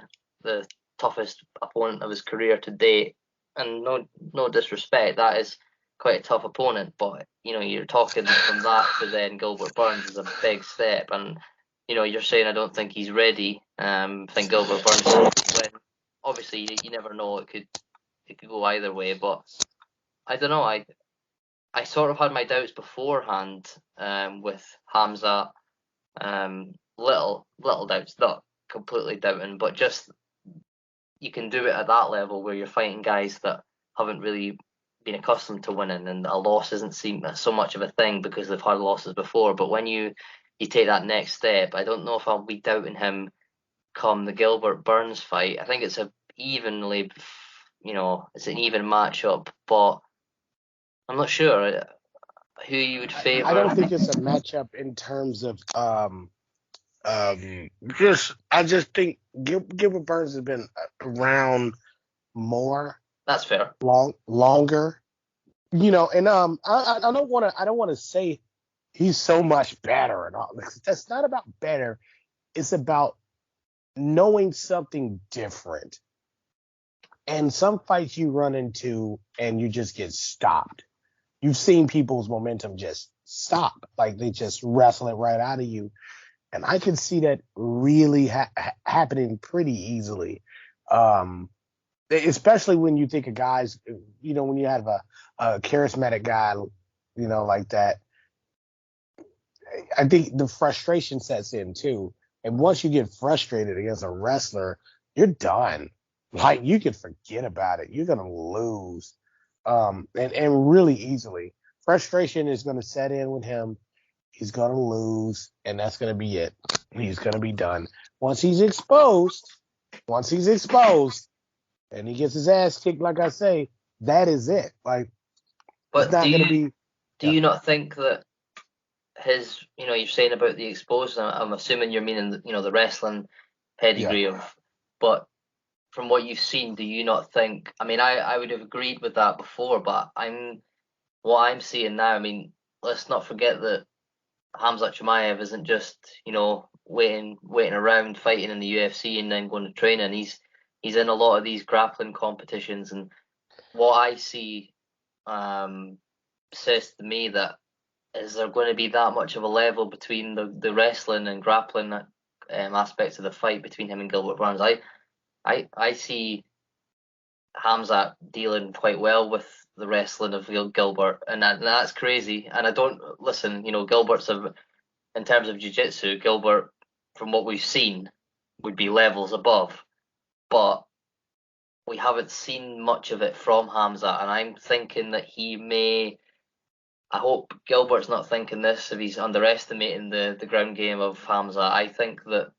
toughest opponent of his career to date, and no disrespect, that is quite a tough opponent. But you're talking from that to then Gilbert Burns is a big step, and you're saying I don't think he's ready. I think Gilbert Burns will win. Obviously, you never know. It could go either way, but I don't know. I sort of had my doubts beforehand with Khamzat. Little doubts, not completely doubting, but just you can do it at that level where you're fighting guys that haven't really been accustomed to winning, and a loss isn't seem so much of a thing because they've had losses before. But when you take that next step, I don't know if I'll be doubting him come the Gilbert Burns fight. I think it's it's an even matchup, but I'm not sure who you would favor. I don't think it's a matchup in terms of I just think Gilbert Burns has been around more. That's fair. Longer, and I don't want to say he's so much better and all. That's not about better. It's about knowing something different. And some fights you run into and you just get stopped. You've seen people's momentum just stop, like they just wrestle it right out of you. And I can see that really happening pretty easily. Especially when you think of guys, when you have a charismatic guy, like that, I think the frustration sets in too. And once you get frustrated against a wrestler, you're done. Like you can forget about it. You're going to lose. And really easily. Frustration is going to set in with him. He's going to lose, and that's going to be it. He's going to be done. Once he's exposed, and he gets his ass kicked, like I say, that is it. Like, but it's not going to be. Do you not think that his, you're saying about the exposed, I'm assuming you're meaning, the wrestling pedigree of, but from what you've seen, do you not think, I mean, I would have agreed with that before, but what I'm seeing now, I mean, let's not forget that Khamzat Chimaev isn't just, waiting around fighting in the UFC and then going to training. He's in a lot of these grappling competitions, and what I see says to me that is there going to be that much of a level between the wrestling and grappling aspects of the fight between him and Gilbert Burns. I see Khamzat dealing quite well with the wrestling of Gilbert, and that's crazy. And I don't listen. Gilbert's in terms of jiu-jitsu, Gilbert, from what we've seen, would be levels above, but we haven't seen much of it from Khamzat, and I'm thinking that he may. I hope Gilbert's not thinking this if he's underestimating the ground game of Khamzat. I think that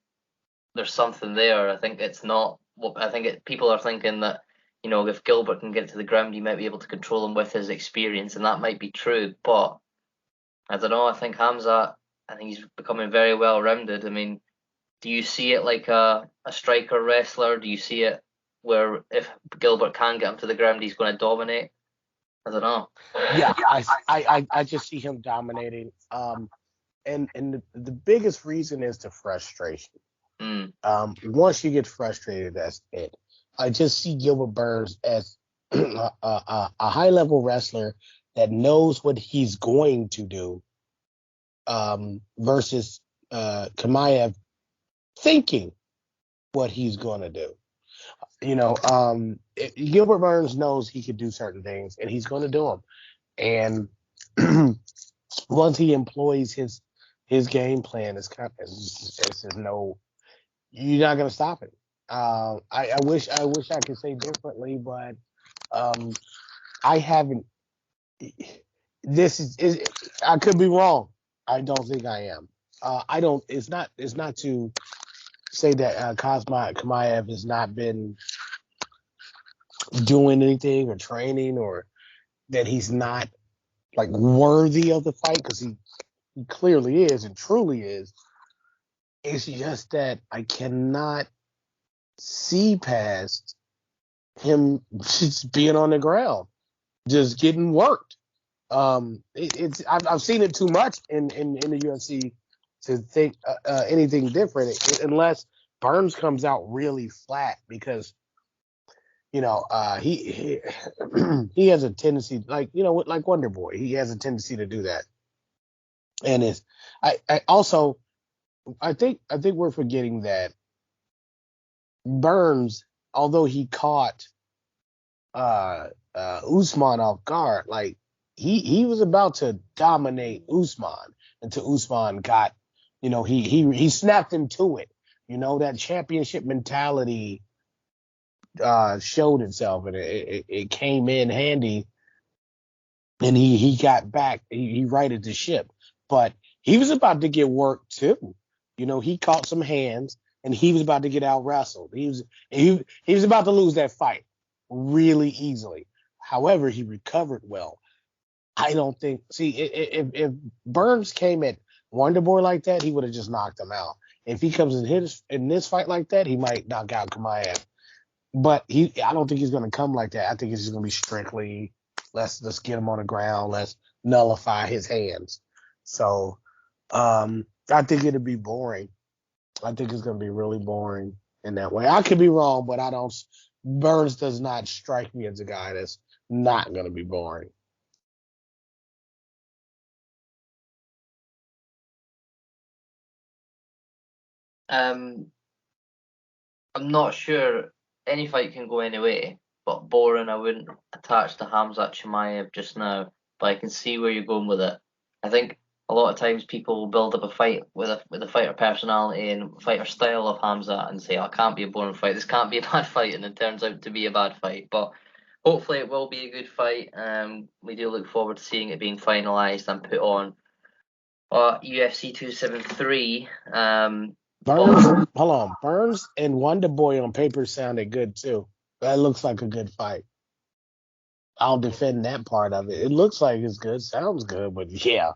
there's something there. I think it's not. I think people are thinking that if Gilbert can get to the ground, he might be able to control him with his experience, and that might be true. But I don't know. I think Khamzat. I think he's becoming very well rounded. I mean, do you see it like a striker wrestler? Do you see it where if Gilbert can get him to the ground, he's going to dominate? I don't know. Yeah, I just see him dominating. And the biggest reason is the frustration. Once you get frustrated, that's it. I just see Gilbert Burns as a high level wrestler that knows what he's going to do, versus Chimaev thinking what he's going to do. Gilbert Burns knows he could do certain things, and he's going to do them. And once he employs his game plan, it's no, you're not going to stop it. I wish I could say differently, but I haven't. This is I could be wrong. I don't think I am. I don't. It's not to say that Chimaev has not been doing anything or training, or that he's not like worthy of the fight, because he clearly is and truly is. It's just that I cannot see past him just being on the ground, just getting worked. I've seen it too much in the UFC to think anything different, unless Burns comes out really flat, because he he has a tendency, like like Wonder Boy, he has a tendency to do that. And I think we're forgetting that Burns, although he caught Usman off guard, like he was about to dominate Usman until Usman got, he snapped into it. That championship mentality showed itself, and it came in handy, and he got back. He righted the ship, but he was about to get worked too. He caught some hands, and he was about to get out wrestled. He was about to lose that fight really easily. However, he recovered well. I don't think. See, if Burns came at Wonder Boy like that, he would have just knocked him out. If he comes in this fight like that, he might knock out Chimaev. But I don't think he's going to come like that. I think it's just going to be strictly, let's get him on the ground. Let's nullify his hands. So I think it'll be boring. I think it's going to be really boring in that way. I could be wrong, but Burns does not strike me as a guy that's not going to be boring. I'm not sure any fight can go any way, but boring I wouldn't attach to Khamzat Chimaev just now, but I can see where you're going with it. I think a lot of times people will build up a fight with a fighter personality and fighter style of Khamzat and say, oh, it can't be a boring fight, this can't be a bad fight, and it turns out to be a bad fight. But hopefully it will be a good fight. We do look forward to seeing it being finalised and put on UFC 273. Burns, hold on. Burns and Wonder Boy on paper sounded good too. That looks like a good fight. I'll defend that part of it. It looks like it's good, sounds good, but yeah.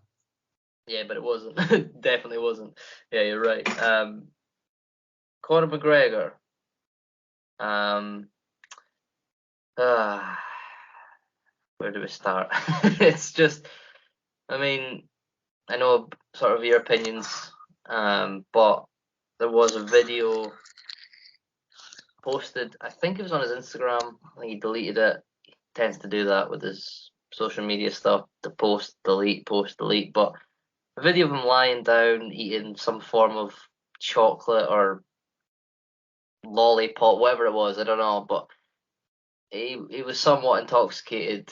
Yeah, but it wasn't. Definitely wasn't. Yeah, you're right. Conor McGregor. Where do we start? It's just, I mean, I know sort of your opinions, but there was a video posted, I think it was on his Instagram. I think he deleted it. He tends to do that with his social media stuff, to post, delete, but a video of him lying down eating some form of chocolate or lollipop, whatever it was, I don't know, but he was somewhat intoxicated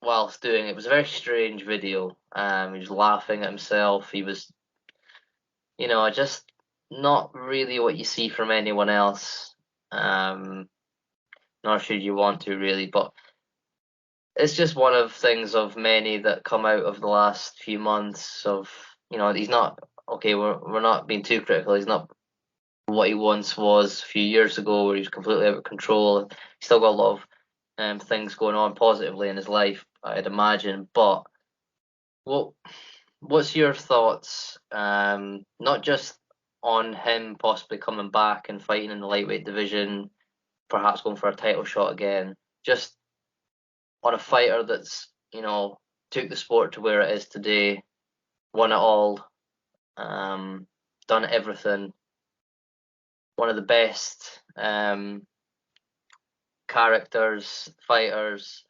whilst doing it. It was a very strange video. He was laughing at himself. He was, just not really what you see from anyone else. Nor should you want to really, but it's just one of things of many that come out of the last few months of, he's not okay, we're not being too critical. He's not what he once was a few years ago where he was completely out of control. He's still got a lot of things going on positively in his life, I'd imagine. But what what's your thoughts? Not just on him possibly coming back and fighting in the lightweight division, perhaps going for a title shot again, just on a fighter that's, took the sport to where it is today, won it all, done everything, one of the best characters, fighters,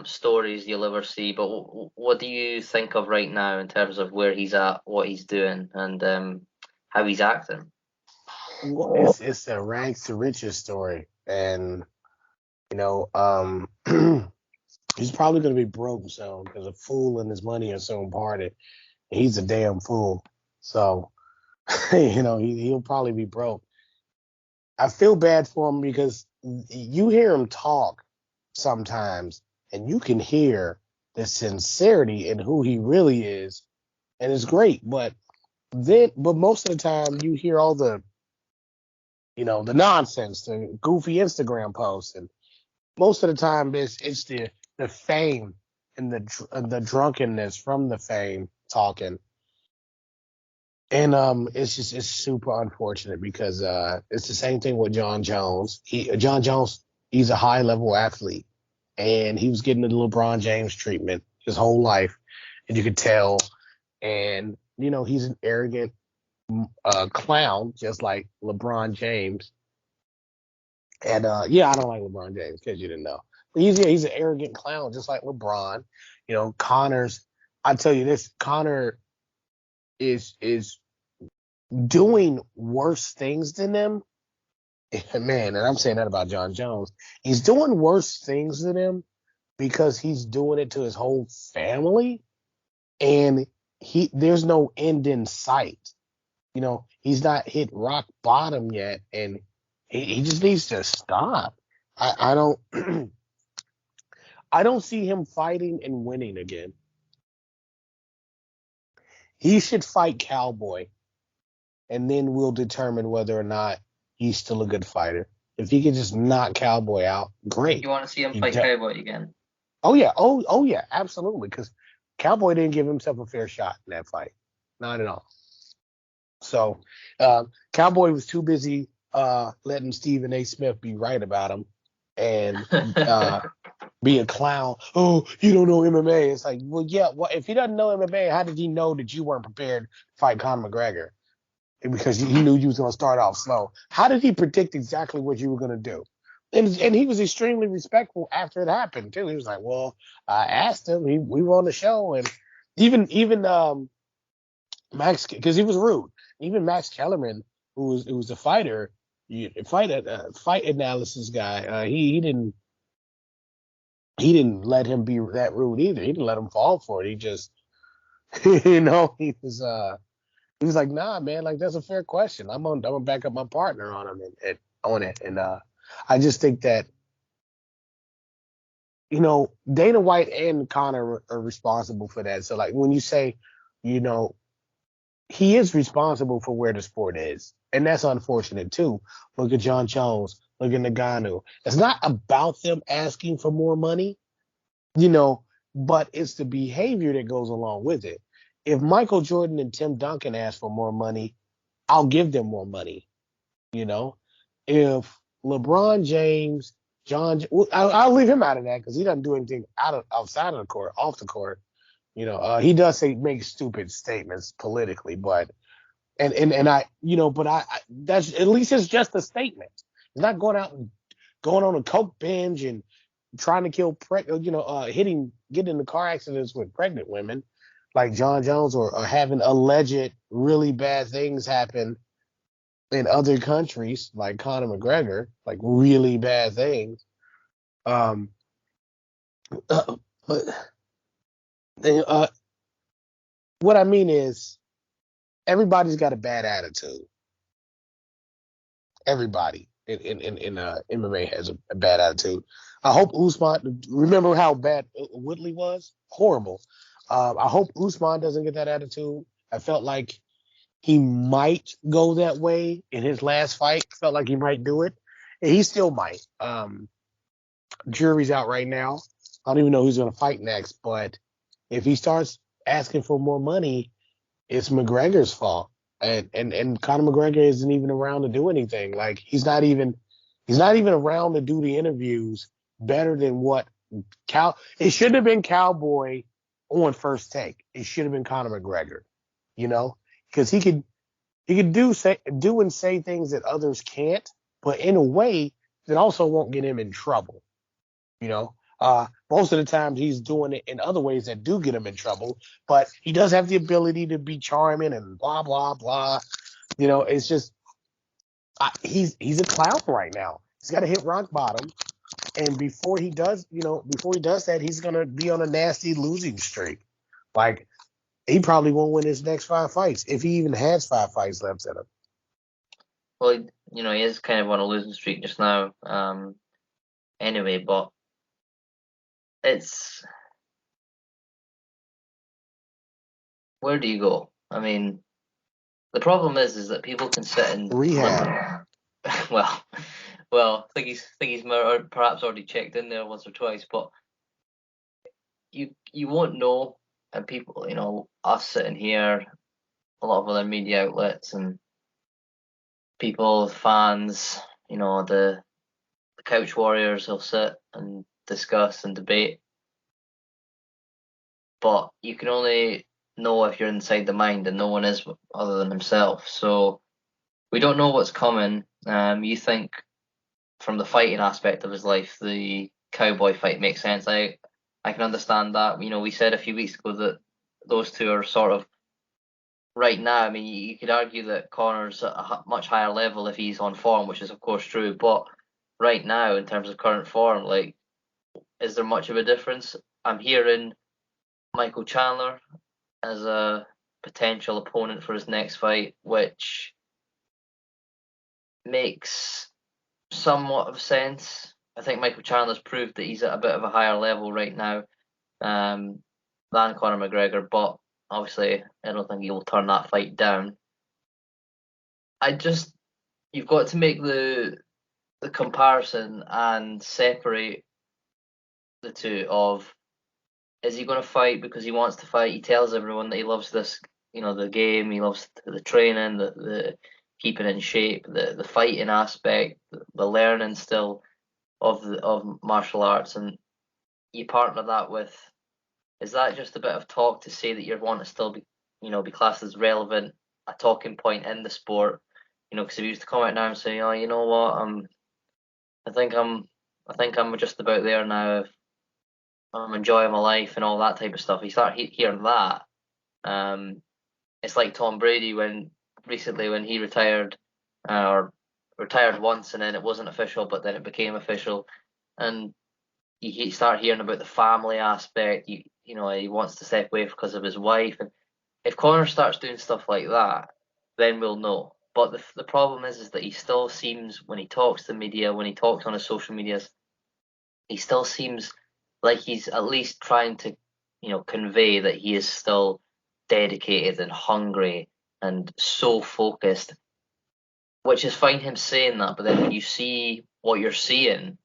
stories you'll ever see. But what do you think of right now in terms of where he's at, what he's doing, and how he's acting? Well, it's a rags to riches story, and you know, he's probably going to be broke soon because a fool and his money are soon parted. And he's a damn fool, so he'll probably be broke. I feel bad for him because you hear him talk sometimes, and you can hear the sincerity in who he really is, and it's great. But most of the time, you hear all the the nonsense, the goofy Instagram posts, and most of the time it's the fame and the drunkenness from the fame talking. And it's super unfortunate because it's the same thing with John Jones. John Jones, he's a high level athlete, and he was getting the LeBron James treatment his whole life, and you could tell. And he's an arrogant clown, just like LeBron James. And yeah, I don't like LeBron James because you didn't know. But he's an arrogant clown, just like LeBron. Connor's. I tell you this, Connor is doing worse things than them. Man, and I'm saying that about John Jones. He's doing worse things than him because he's doing it to his whole family, and there's no end in sight. He's not hit rock bottom yet, and he just needs to stop. I don't I don't see him fighting and winning again. He should fight Cowboy, and then we'll determine whether or not he's still a good fighter. If he can just knock Cowboy out, great. You want to see him fight Cowboy again? Oh yeah, oh yeah, absolutely. Because Cowboy didn't give himself a fair shot in that fight, not at all. So Cowboy was too busy letting Stephen A. Smith be right about him and be a clown. Oh, you don't know MMA. It's like, well, yeah. Well, if he doesn't know MMA, how did he know that you weren't prepared to fight Conor McGregor? Because he knew you was going to start off slow. How did he predict exactly what you were going to do? And he was extremely respectful after it happened too. He was like, "Well, I asked him. We were on the show, and even Max, because he was rude. Even Max Kellerman, who was a fighter, fight analysis guy, he didn't let him be that rude either. He didn't let him fall for it. He just, he was like, nah, man, like that's a fair question. I'm gonna back up my partner on him and on it. And I just think that Dana White and Conor are responsible for that. So like when you say, he is responsible for where the sport is, and that's unfortunate too. Look at John Jones. Look at Ngannou. It's not about them asking for more money, but it's the behavior that goes along with it. If Michael Jordan and Tim Duncan ask for more money, I'll give them more money. If LeBron James, I'll leave him out of that because he doesn't do anything outside of the court, off the court. He does make stupid statements politically, but and I, but I that's at least it's just a statement. He's not going out and going on a coke binge and trying to kill getting into car accidents with pregnant women like John Jones or having alleged really bad things happen in other countries, like Conor McGregor, like really bad things. Um, but uh, what I mean is, everybody's got a bad attitude. Everybody in MMA has a bad attitude. I hope Usman. Remember how bad Woodley was? Horrible. I hope Usman doesn't get that attitude. I felt like he might go that way in his last fight. Felt like he might do it, and he still might. Jury's out right now. I don't even know who's going to fight next, but if he starts asking for more money, it's McGregor's fault. And Conor McGregor isn't even around to do anything. Like he's not even around to do the interviews better than what it should have been Cowboy on First Take. It should have been Conor McGregor, you know? Because he could do and say things that others can't, but in a way that also won't get him in trouble. You know, most of the times he's doing it in other ways that do get him in trouble, but he does have the ability to be charming and blah blah blah. You know, it's just he's a clown right now. He's got to hit rock bottom, and before he does that, he's gonna be on a nasty losing streak. Like he probably won't win his next 5 fights if he even has 5 fights left in him. Well, he is kind of on a losing streak just now. Anyway, but it's where do you go? I mean, the problem is that people can sit and Rehab. well, I think he's perhaps already checked in there once or twice, but you won't know, and people, us sitting here, a lot of other media outlets and people, fans, the couch warriors will sit and discuss and debate, but you can only know if you're inside the mind, and no one is other than himself. So we don't know what's coming. You think from the fighting aspect of his life, the Cowboy fight makes sense. I can understand that. We said a few weeks ago that those two are sort of right now. I mean, you could argue that Conor's at a much higher level if he's on form, which is of course true. But right now, in terms of current form, like, is there much of a difference? I'm hearing Michael Chandler as a potential opponent for his next fight, which makes somewhat of sense. I think Michael Chandler's proved that he's at a bit of a higher level right now than Conor McGregor, but obviously I don't think he'll turn that fight down. You've got to make the comparison and separate the two of, is he going to fight because he wants to fight? He tells everyone that he loves this, the game, he loves the training, the keeping in shape, the fighting aspect, the learning still of martial arts, and you partner that with, is that just a bit of talk to say that you want to still be classed as relevant, a talking point in the sport? Because if he was to come out now and say, oh, you know what, I think I'm just about there now. I'm enjoying my life and all that type of stuff. You start hearing that. It's like Tom Brady when he retired, or retired once and then it wasn't official, but then it became official, and you start hearing about the family aspect. He wants to step away because of his wife, and if Conor starts doing stuff like that, then we'll know. But the problem is that he still seems, when he talks to the media, when he talks on his social medias, he still seems like he's at least trying to, convey that he is still dedicated and hungry and so focused, which is fine him saying that. But then when you see what you're seeing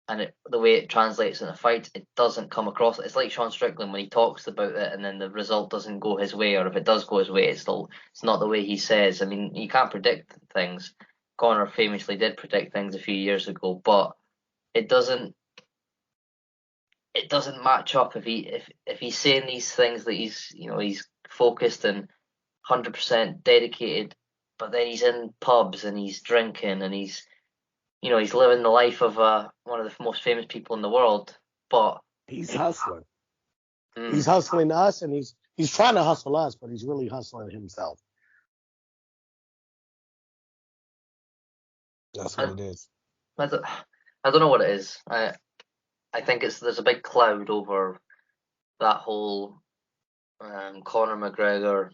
and the way it translates in a fight, it doesn't come across. It's like Sean Strickland when he talks about it and then the result doesn't go his way, or if it does go his way, it's not the way he says. I mean, you can't predict things. Conor famously did predict things a few years ago, but it doesn't match up if he's saying these things that he's focused and 100% dedicated, but then he's in pubs and he's drinking and he's living the life of one of the most famous people in the world. But he's hustling. He's hustling us, and he's trying to hustle us, but he's really hustling himself. That's I, what it is. I don't know what it is. I think there's a big cloud over that whole Conor McGregor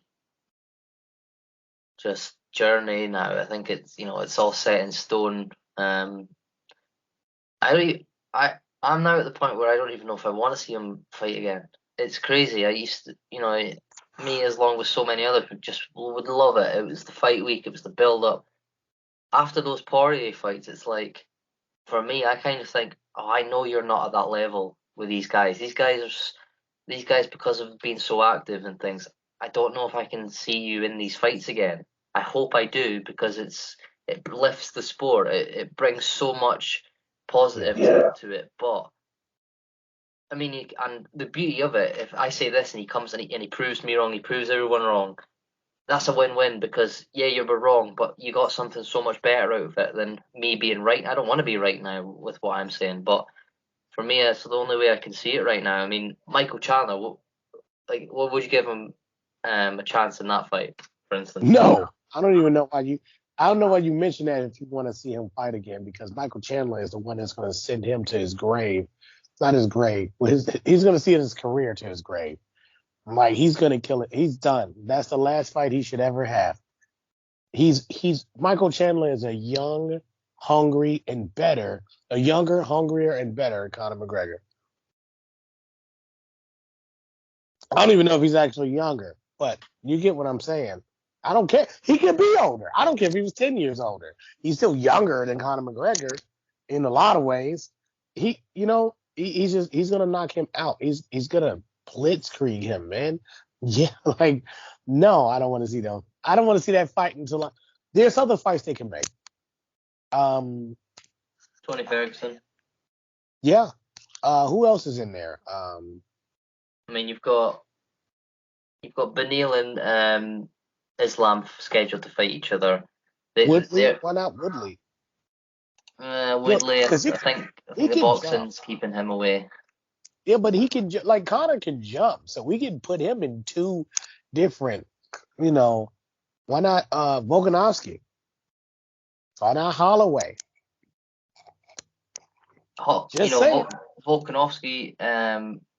just journey now. I think it's all set in stone. I'm now at the point where I don't even know if I want to see him fight again. It's crazy. I used to, me as long with so many others just would love it. It was the fight week. It was the build up. After those Poirier fights, it's like, for me, I kind of think, oh, I know you're not at that level with these guys. These guys, because of being so active and things, I don't know if I can see you in these fights again. I hope I do, because it lifts the sport. It brings so much positive to it. But I mean, and the beauty of it, if I say this and he comes and he proves me wrong, he proves everyone wrong, that's a win-win, because yeah, you were wrong, but you got something so much better out of it than me being right. I don't want to be right now with what I'm saying, but for me, that's the only way I can see it right now. I mean, Michael Chandler, what would you give him a chance in that fight, for instance? No, I don't even know why you. I don't know why you mentioned that if you want to see him fight again, because Michael Chandler is the one that's going to send him to his grave. It's not his grave. He's going to see his career to his grave. Like, he's going to kill it. He's done. That's the last fight he should ever have. Michael Chandler is a young, hungry, and better, a younger, hungrier, and better Conor McGregor. I don't even know if he's actually younger, but you get what I'm saying. I don't care. He could be older. I don't care if he was 10 years older. He's still younger than Conor McGregor in a lot of ways. He's gonna knock him out. He's gonna blitzkrieg him, man. Yeah, like, no, I don't want to see them. I don't want to see that fight there's other fights they can make. Tony Ferguson. Yeah. Who else is in there? I mean, you've got Beneil and Islam scheduled to fight each other. Woodley? Why not Woodley? Woodley, I think the boxing's keeping him away. Yeah, but he can, like, Conor can jump, so we can put him in two different, why not Volkanovski? Why not Holloway? Volkanovski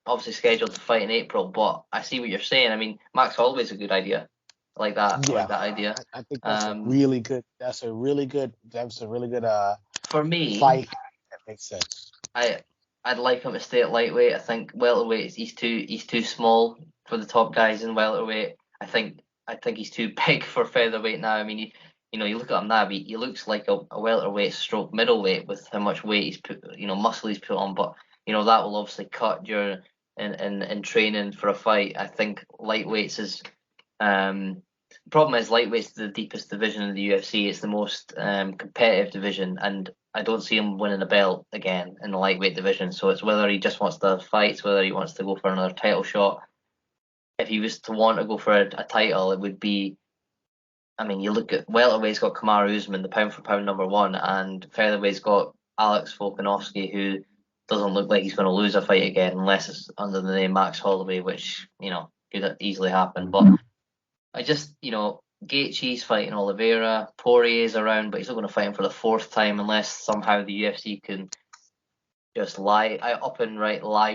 obviously scheduled to fight in April, but I see what you're saying. I mean, Max Holloway's a good idea. I like that. Yeah, I like that idea. I think that's a really good. That's a really good. For me, fight. That makes sense. I'd like him to stay at lightweight. I think welterweight he's too small for the top guys in welterweight. I think he's too big for featherweight now. I mean, you look at him now. He looks like a welterweight stroke middleweight with how much weight he's put, muscle he's put on. But that will obviously cut during in training for a fight. I think lightweights is problem is lightweight's the deepest division in the UFC. It's the most competitive division, and I don't see him winning a belt again in the lightweight division. So it's whether he just wants to fight, whether he wants to go for another title shot. If he was to want to go for a title, it would be. I mean, you look at welterweight's got Kamaru Usman, the pound for pound number one, and featherweight's got Alex Volkanovski, who doesn't look like he's going to lose a fight again unless it's under the name Max Holloway, which could easily happen. But I just Gaethje's fighting Oliveira, Poirier's around, but he's not going to fight him for the fourth time unless somehow the UFC can just lie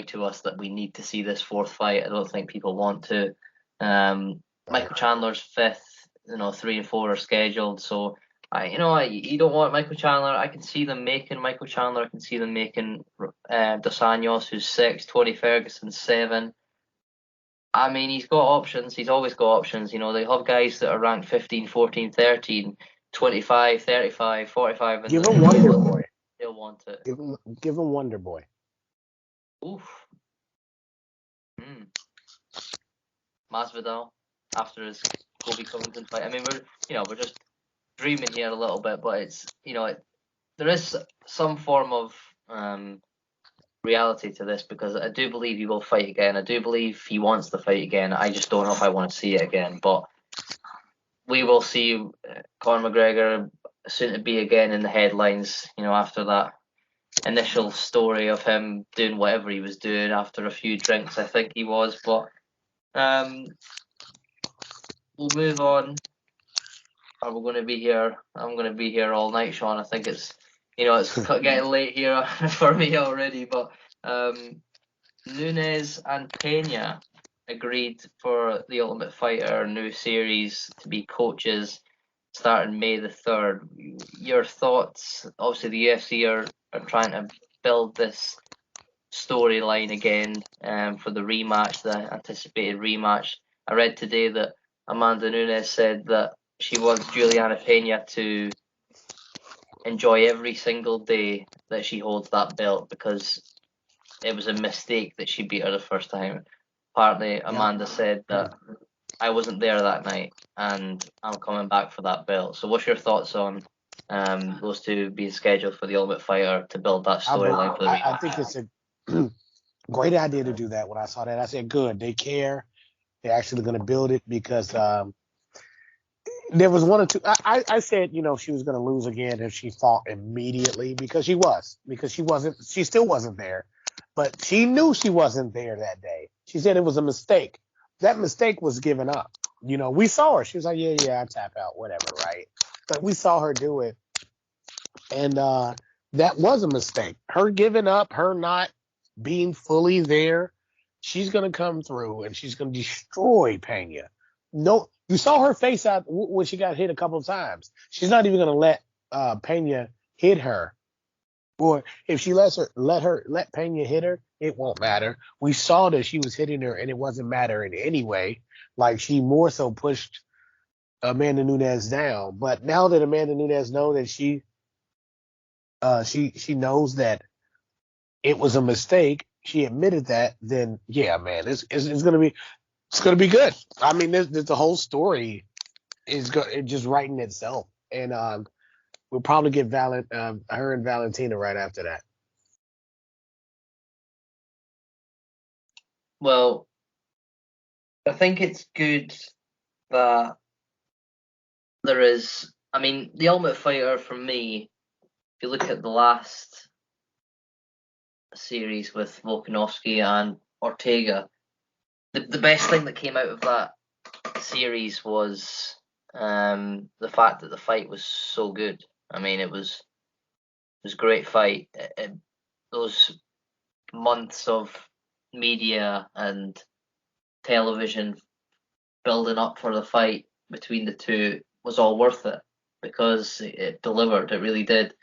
to us that we need to see this fourth fight. I don't think people want to. Michael Chandler's fifth. 3 and 4 are scheduled, so you don't want Michael Chandler. I can see them making Michael Chandler. I can see them making Dos Anjos, who's 6, Tony Ferguson 7. I mean, he's got options. He's always got options. They have guys that are ranked 15, 14, 13, 25, 35, 45. Give him Wonder Boy. They'll want it. Give him Wonder Boy. Oof. Masvidal after his Kobe Covington fight. I mean, we're just dreaming here a little bit, but it's there is some form of reality to this, because I do believe he will fight again. I do believe he wants to fight again. I just don't know if I want to see it again. But we will see Conor McGregor soon to be again in the headlines. After that initial story of him doing whatever he was doing after a few drinks, I think he was. But we'll move on. are we going to be here? I'm going to be here all night, Sean. I think it's getting late here for me already. But Nunes and Pena agreed for the Ultimate Fighter new series to be coaches starting May the 3rd. Your thoughts? Obviously, the UFC are trying to build this storyline again for the rematch, the anticipated rematch. I read today that Amanda Nunes said that she wants Julianna Pena to enjoy every single day that she holds that belt because it was a mistake that she beat her the first time. Apparently, Amanda said that I wasn't there that night and I'm coming back for that belt. So what's your thoughts on those two being scheduled for the Ultimate Fighter to build that storyline for the rematch? I think it's a great idea to do that. When I saw that, I said, good. They care. They're actually going to build it because there was one or two. I said, she was going to lose again if she fought immediately because she still wasn't there. But she knew she wasn't there that day. She said it was a mistake. That mistake was given up. We saw her. She was like, yeah, I tap out, whatever, right? But we saw her do it. And that was a mistake. Her giving up, her not being fully there, she's going to come through and she's going to destroy Pena. No, you saw her face out when she got hit a couple of times. She's not even going to let Pena hit her. Or if she let Pena hit her, it won't matter. We saw that she was hitting her and it wasn't mattering anyway. Like she more so pushed Amanda Nunes down. But now that Amanda Nunes knows that she knows that it was a mistake, she admitted that, then yeah, man, it's gonna be good. I mean, the whole story is just writing itself, and we'll probably get her and Valentina right after that. Well, I think it's good that there is. I mean, the Ultimate Fighter for me, if you look at the last series with Volkanovski and Ortega, the best thing that came out of that series was the fact that the fight was so good. I mean, it was a great fight. Those months of media and television building up for the fight between the two was all worth it because it delivered. It really did.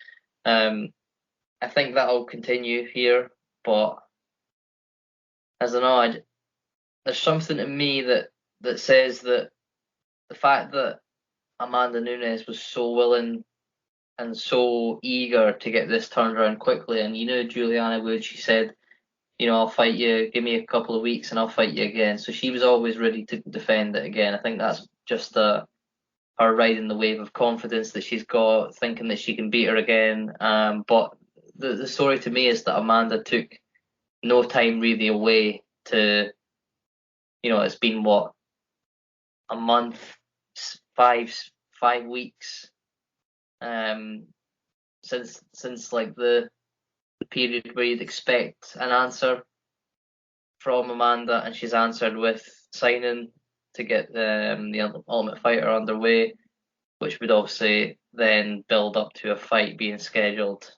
I think that'll continue here, but I don't know. There's something in me that says that the fact that Amanda Nunes was so willing and so eager to get this turned around quickly, and Julianna would. She said, I'll fight you. Give me a couple of weeks, and I'll fight you again. So she was always ready to defend it again. I think that's just her riding the wave of confidence that she's got, thinking that she can beat her again. But the story to me is that Amanda took no time really away to, it's been what, a month, 5 weeks, since like the period where you'd expect an answer from Amanda, and she's answered with signing to get the Ultimate Fighter underway, which would obviously then build up to a fight being scheduled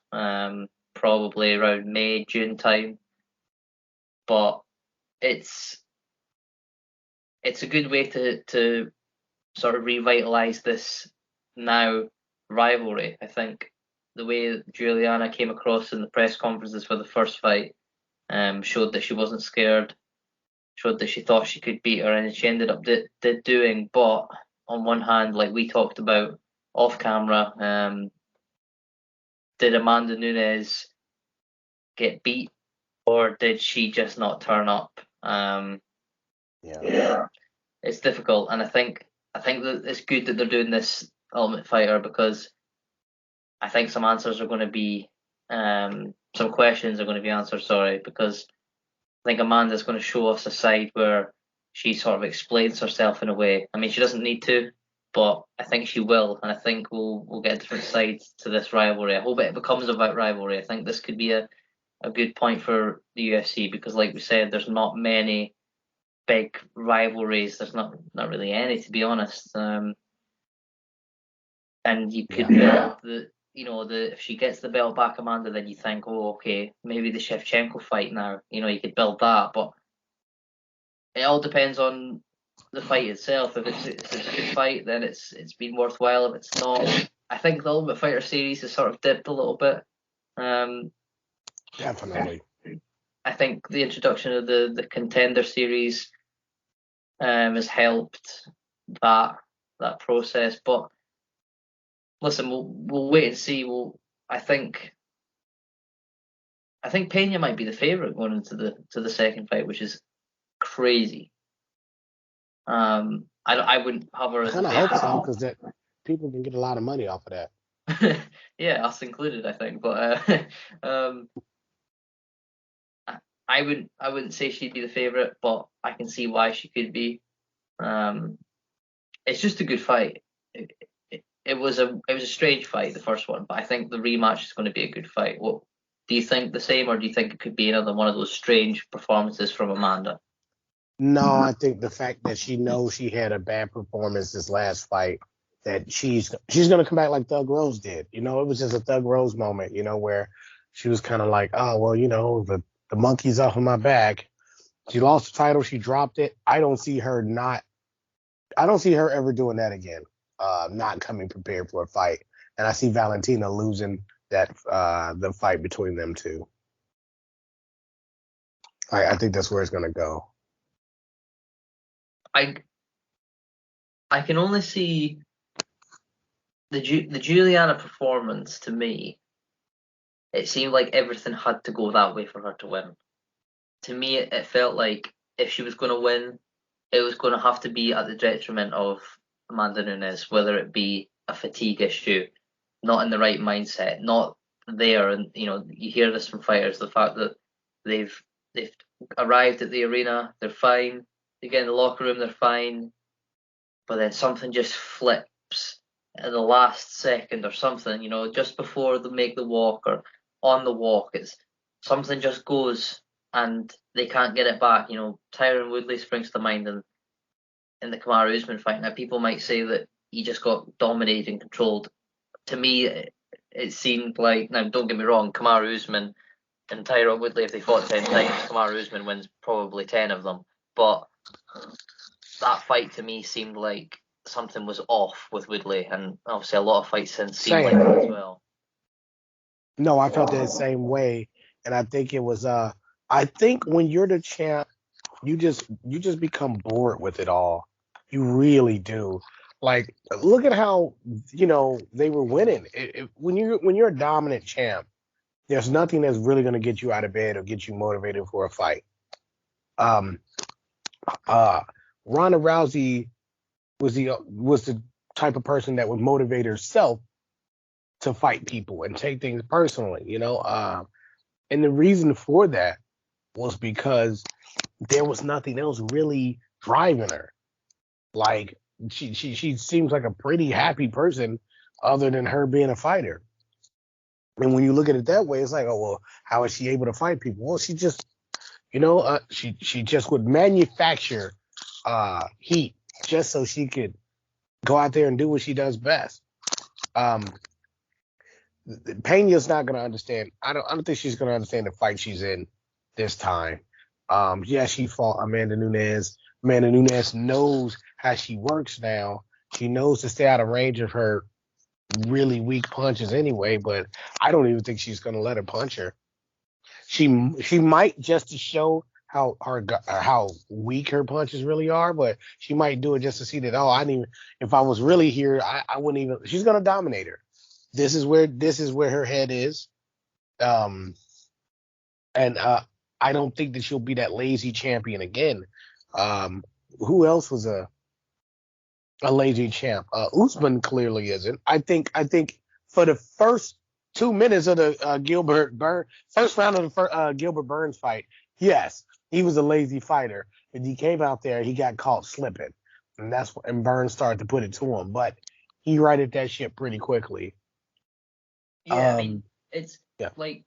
probably around May, June time. But it's a good way to sort of revitalise this now rivalry. I think the way Julianna came across in the press conferences for the first fight showed that she wasn't scared, showed that she thought she could beat her, and she ended up did doing. But on one hand, like we talked about off camera, did Amanda Nunes get beat, or did she just not turn up? Yeah, it's difficult, and I think that it's good that they're doing this Ultimate Fighter because I think some answers are going to be, some questions are going to be answered. Sorry, because I think Amanda's going to show us a side where she sort of explains herself in a way. I mean, she doesn't need to, but I think she will, and I think we'll get different sides to this rivalry. I hope it becomes about rivalry. I think this could be a good point for the UFC because, like we said, there's not many big rivalries. There's not really any, to be honest. and you could build if she gets the belt back, Amanda, then you think, oh, okay, maybe the Shevchenko fight now. You could build that, but it all depends on the fight itself. If it's a good fight, then it's been worthwhile. If it's not, I think the Ultimate Fighter series has sort of dipped a little bit. Definitely. I think the introduction of the Contender series has helped that process. But listen, we'll wait and see. I think Pena might be the favorite going into the second fight, which is crazy. I wouldn't have her as I kind of hope so, because that people can get a lot of money off of that. Yeah, us included, I think. But I wouldn't say she'd be the favorite, but I can see why she could be. It's just a good fight. It was a strange fight, the first one, but I think the rematch is going to be a good fight. What do you think? The same, or do you think it could be another one of those strange performances from Amanda? No, I think the fact that she knows she had a bad performance this last fight, that she's going to come back like Thug Rose did. It was just a Thug Rose moment, where she was kind of like, oh, well, the monkey's off of my back. She lost the title. She dropped it. I don't see her ever doing that again, not coming prepared for a fight. And I see Valentina losing that the fight between them two. I think that's where it's going to go. I can only see the Julianna performance. To me, it seemed like everything had to go that way for her to win. To me, it felt like if she was going to win, it was going to have to be at the detriment of Amanda Nunes, whether it be a fatigue issue, not in the right mindset, not there. And you hear this from fighters, the fact that they've arrived at the arena, they're fine. They get in the locker room, they're fine. But then something just flips in the last second or something, just before they make the walk or on the walk. It's something just goes and they can't get it back. Tyron Woodley springs to mind in the Kamaru Usman fight. Now, people might say that he just got dominated and controlled. To me, it seemed like, now don't get me wrong, Kamaru Usman and Tyron Woodley, if they fought 10 times, Kamaru Usman wins probably 10 of them. But that fight to me seemed like something was off with Woodley, and obviously a lot of fights since seem like that as well. No, I felt that same way, and I think it was. I think when you're the champ, you just become bored with it all. You really do. Like, look at how they were winning. When you're a dominant champ, there's nothing that's really going to get you out of bed or get you motivated for a fight. Ronda Rousey was the type of person that would motivate herself to fight people and take things personally, and the reason for that was because there was nothing else really driving her. Like, she seems like a pretty happy person other than her being a fighter. And when you look at it that way, it's like, oh, well, how is she able to fight people? Well, she just, she just would manufacture heat just so she could go out there and do what she does best. Pena's not going to understand. I don't think she's going to understand the fight she's in this time. Yeah, she fought Amanda Nunes. Amanda Nunes knows how she works now. She knows to stay out of range of her really weak punches anyway, but I don't even think she's going to let her punch her. She might, just to show how weak her punches really are, but she might do it just to see that, if I was really here, I wouldn't even. She's going to dominate her. This is where her head is. And I don't think that she'll be that lazy champion again. Who else was a lazy champ? Usman clearly isn't. I think for the first 2 minutes of the first round of the Gilbert Burns fight, yes, he was a lazy fighter. And he came out there, he got caught slipping, and Burns started to put it to him. But he righted that shit pretty quickly. Yeah, I mean, it's like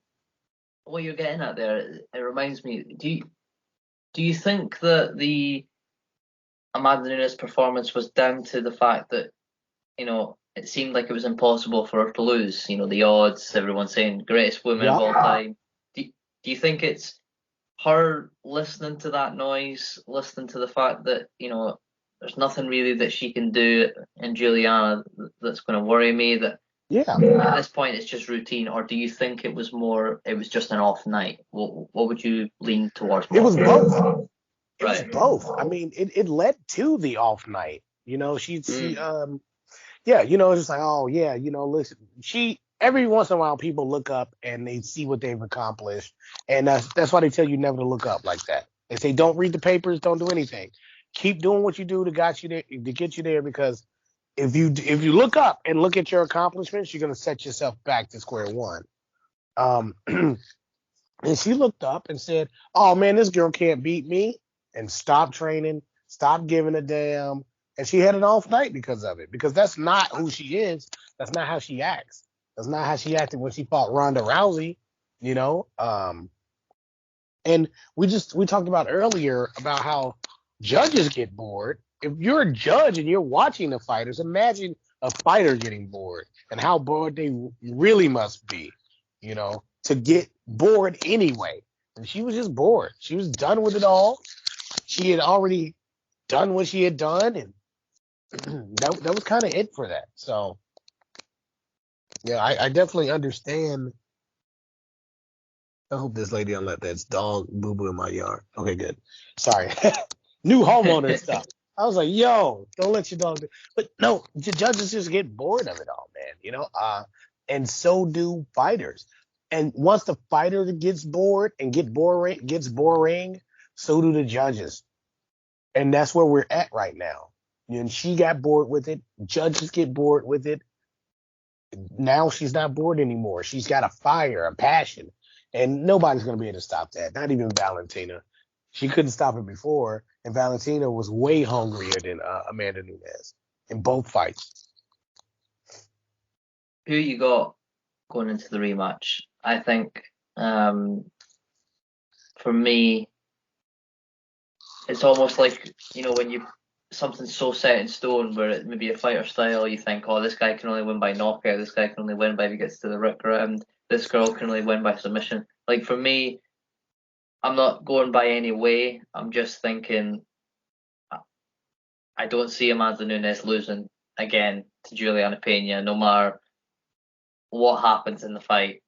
what you're getting at there. It reminds me. Do you think that the Amanda Nunes performance was down to the fact that it seemed like it was impossible for her to lose. The odds, everyone saying greatest woman of all time. Do you think it's her listening to that noise, listening to the fact that, there's nothing really that she can do in Julianna that's going to worry me, that at this point it's just routine? Or do you think it was just an off night? What would you lean towards more? It was both. It Right. was both. I mean, it led to the off night. Yeah, it's just like, oh yeah, listen, every once in a while people look up and they see what they've accomplished, and that's why they tell you never to look up like that. They say don't read the papers, don't do anything, keep doing what you do to get you there, because if you look up and look at your accomplishments, you're gonna set yourself back to square one. And she looked up and said, oh man, this girl can't beat me, and stop training, stop giving a damn. And she had an off night because of it, because that's not who she is. That's not how she acts. That's not how she acted when she fought Ronda Rousey, and we talked about earlier about how judges get bored. If you're a judge and you're watching the fighters, imagine a fighter getting bored and how bored they really must be, to get bored anyway. And she was just bored. She was done with it all. She had already done what she had done, and that was kind of it for that. So, yeah, I definitely understand. I hope this lady don't let that dog boo-boo in my yard. Okay, good. Sorry. New homeowner stuff. I was like, yo, don't let your dog do. But no, the judges just get bored of it all, man. And so do fighters. And once the fighter gets bored and gets boring, so do the judges. And that's where we're at right now. And she got bored with it. Judges get bored with it. Now she's not bored anymore. She's got a fire, a passion. And nobody's going to be able to stop that. Not even Valentina. She couldn't stop it before. And Valentina was way hungrier than Amanda Nunes in both fights. Who you got going into the rematch? I think, for me, it's almost like, when something's so set in stone where it maybe a fighter style, you think, oh, this guy can only win by knockout, this guy can only win by if he gets to the Rick round, this girl can only win by submission. Like, for me, I'm not going by any way. I'm just thinking, I don't see Amanda Nunes losing again to Julianna Pena, no matter what happens in the fight.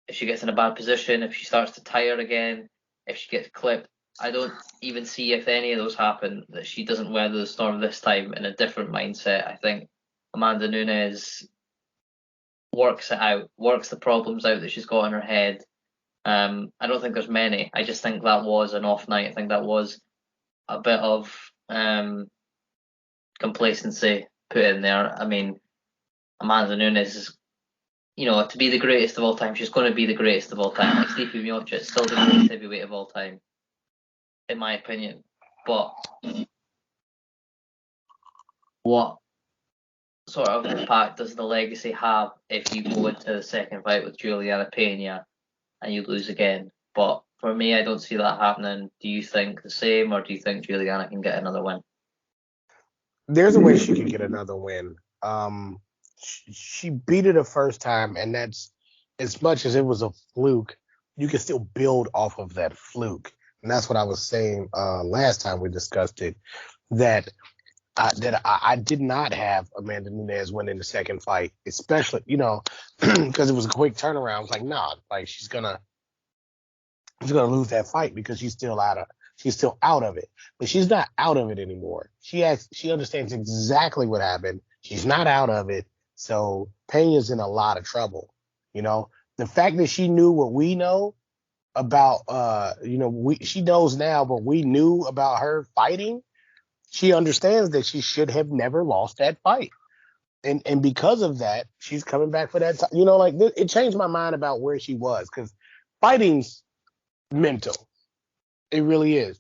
If she gets in a bad position, if she starts to tire again, if she gets clipped, I don't even see, if any of those happen, that she doesn't weather the storm this time in a different mindset. I think Amanda Nunes works it out, works the problems out that she's got in her head. I don't think there's many. I just think that was an off night. I think that was a bit of complacency put in there. I mean, Amanda Nunes is, to be the greatest of all time, she's going to be the greatest of all time. Like Stipe Miocic is still the greatest heavyweight of all time, in my opinion. But what sort of impact does the legacy have if you go into the second fight with Julianna Pena and you lose again? But for me, I don't see that happening. Do you think the same, or do you think Julianna can get another win? There's a way she can get another win. She beat her the first time, and that's, as much as it was a fluke, you can still build off of that fluke. And that's what I was saying last time we discussed it, that I did not have Amanda Nunes win in the second fight, especially, because it was a quick turnaround. I was like, nah, like she's gonna lose that fight because she's still out of it. But she's not out of it anymore. She understands exactly what happened. She's not out of it. So Pena's in a lot of trouble. The fact that she knew what we know about, she knows now what we knew about her fighting. She understands that she should have never lost that fight. And because of that, she's coming back for that time. It changed my mind about where she was, because fighting's mental. It really is.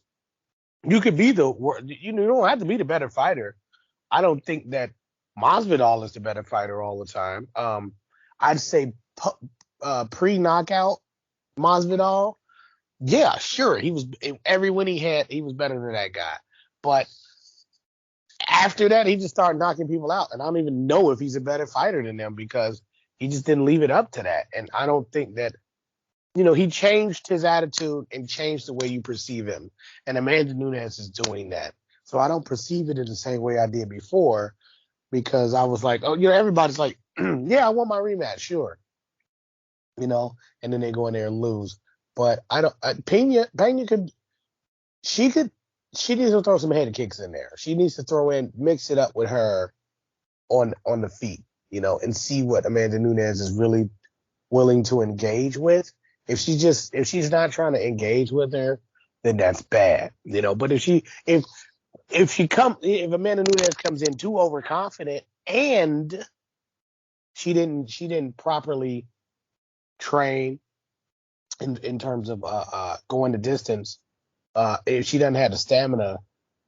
You could be you don't have to be the better fighter. I don't think that Masvidal is the better fighter all the time. I'd say pre-knockout Masvidal, yeah, sure, he was, every win he had, he was better than that guy. But after that, he just started knocking people out. And I don't even know if he's a better fighter than them because he just didn't leave it up to that. And I don't think that, he changed his attitude and changed the way you perceive him. And Amanda Nunes is doing that. So I don't perceive it in the same way I did before because I was like, everybody's like, yeah, I want my rematch, sure. And then they go in there and lose. But Pena she needs to throw some head kicks in there. She needs to mix it up with her on the feet, and see what Amanda Nunes is really willing to engage with. If she's not trying to engage with her, then that's bad, But if Amanda Nunes comes in too overconfident and she didn't properly train in terms of going the distance, if she doesn't have the stamina,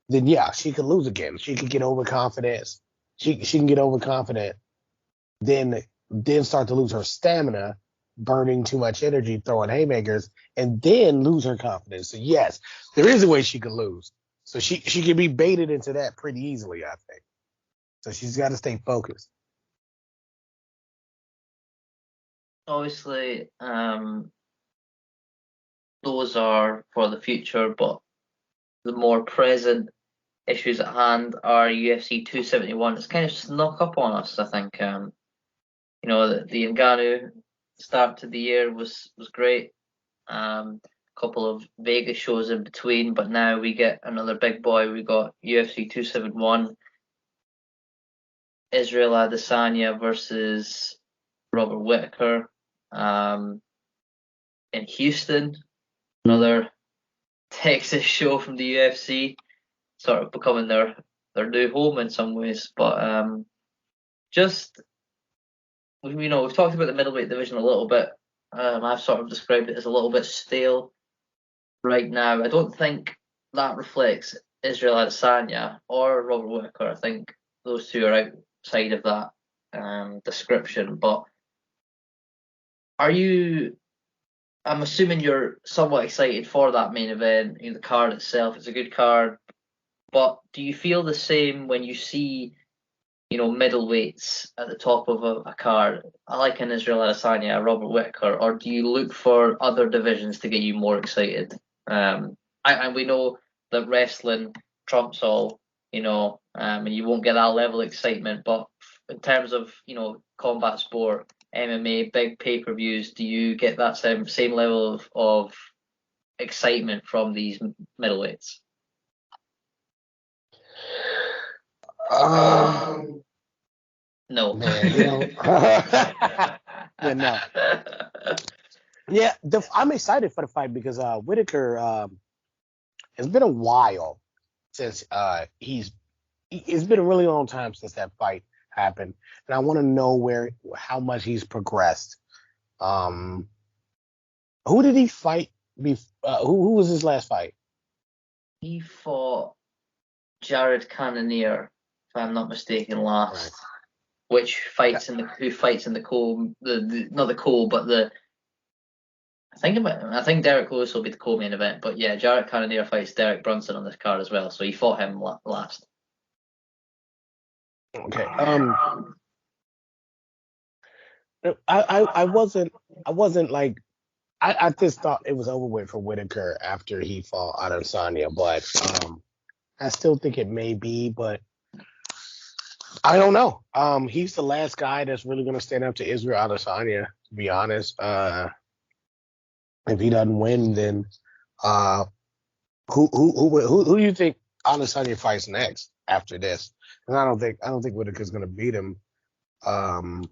then yeah, she could lose again. She could get overconfident. She can get overconfident, then start to lose her stamina, burning too much energy, throwing haymakers, and then lose her confidence. So yes, there is a way she could lose. So she can be baited into that pretty easily, I think. So she's got to stay focused. Obviously, those are for the future, but the more present issues at hand are UFC 271. It's kind of snuck up on us, I think. The Ngannou start to the year was great. Couple of Vegas shows in between, but now we get another big boy. We got UFC 271, Israel Adesanya versus Robert Whittaker in Houston. Another Texas show from the UFC, sort of becoming their new home in some ways. But we've talked about the middleweight division a little bit. I've sort of described it as a little bit stale right now. I don't think that reflects Israel Adesanya or Robert Whittaker. I think those two are outside of that description. But I'm assuming you're somewhat excited for that main event. The card itself is a good card. But do you feel the same when you see, middleweights at the top of a card? I like an Israel Adesanya, Robert Whittaker, or do you look for other divisions to get you more excited? And we know that wrestling trumps all, and you won't get that level of excitement. But in terms of, combat sport, MMA, big pay-per-views, do you get that same level of excitement from these middleweights? No. Man, yeah, no. Yeah, I'm excited for the fight because Whittaker. It's been a while since it's been a really long time since that fight happened, and I want to know how much he's progressed. Who did he fight? Who was his last fight? He fought Jared Cannonier, if I'm not mistaken, last. Right. Who fights in the co not the co, but the I think Derek Lewis will be the co-main event, but yeah, Jared Cannonier fights Derek Brunson on this card as well, so he fought him last. Okay. I wasn't like I just thought it was over with for Whittaker after he fought Adesanya, but I still think it may be, but I don't know. He's the last guy that's really going to stand up to Israel Adesanya, to be honest. If he doesn't win, then who do you think Adesanya fights next after this? And I don't think Whittaker's going to beat him. I'm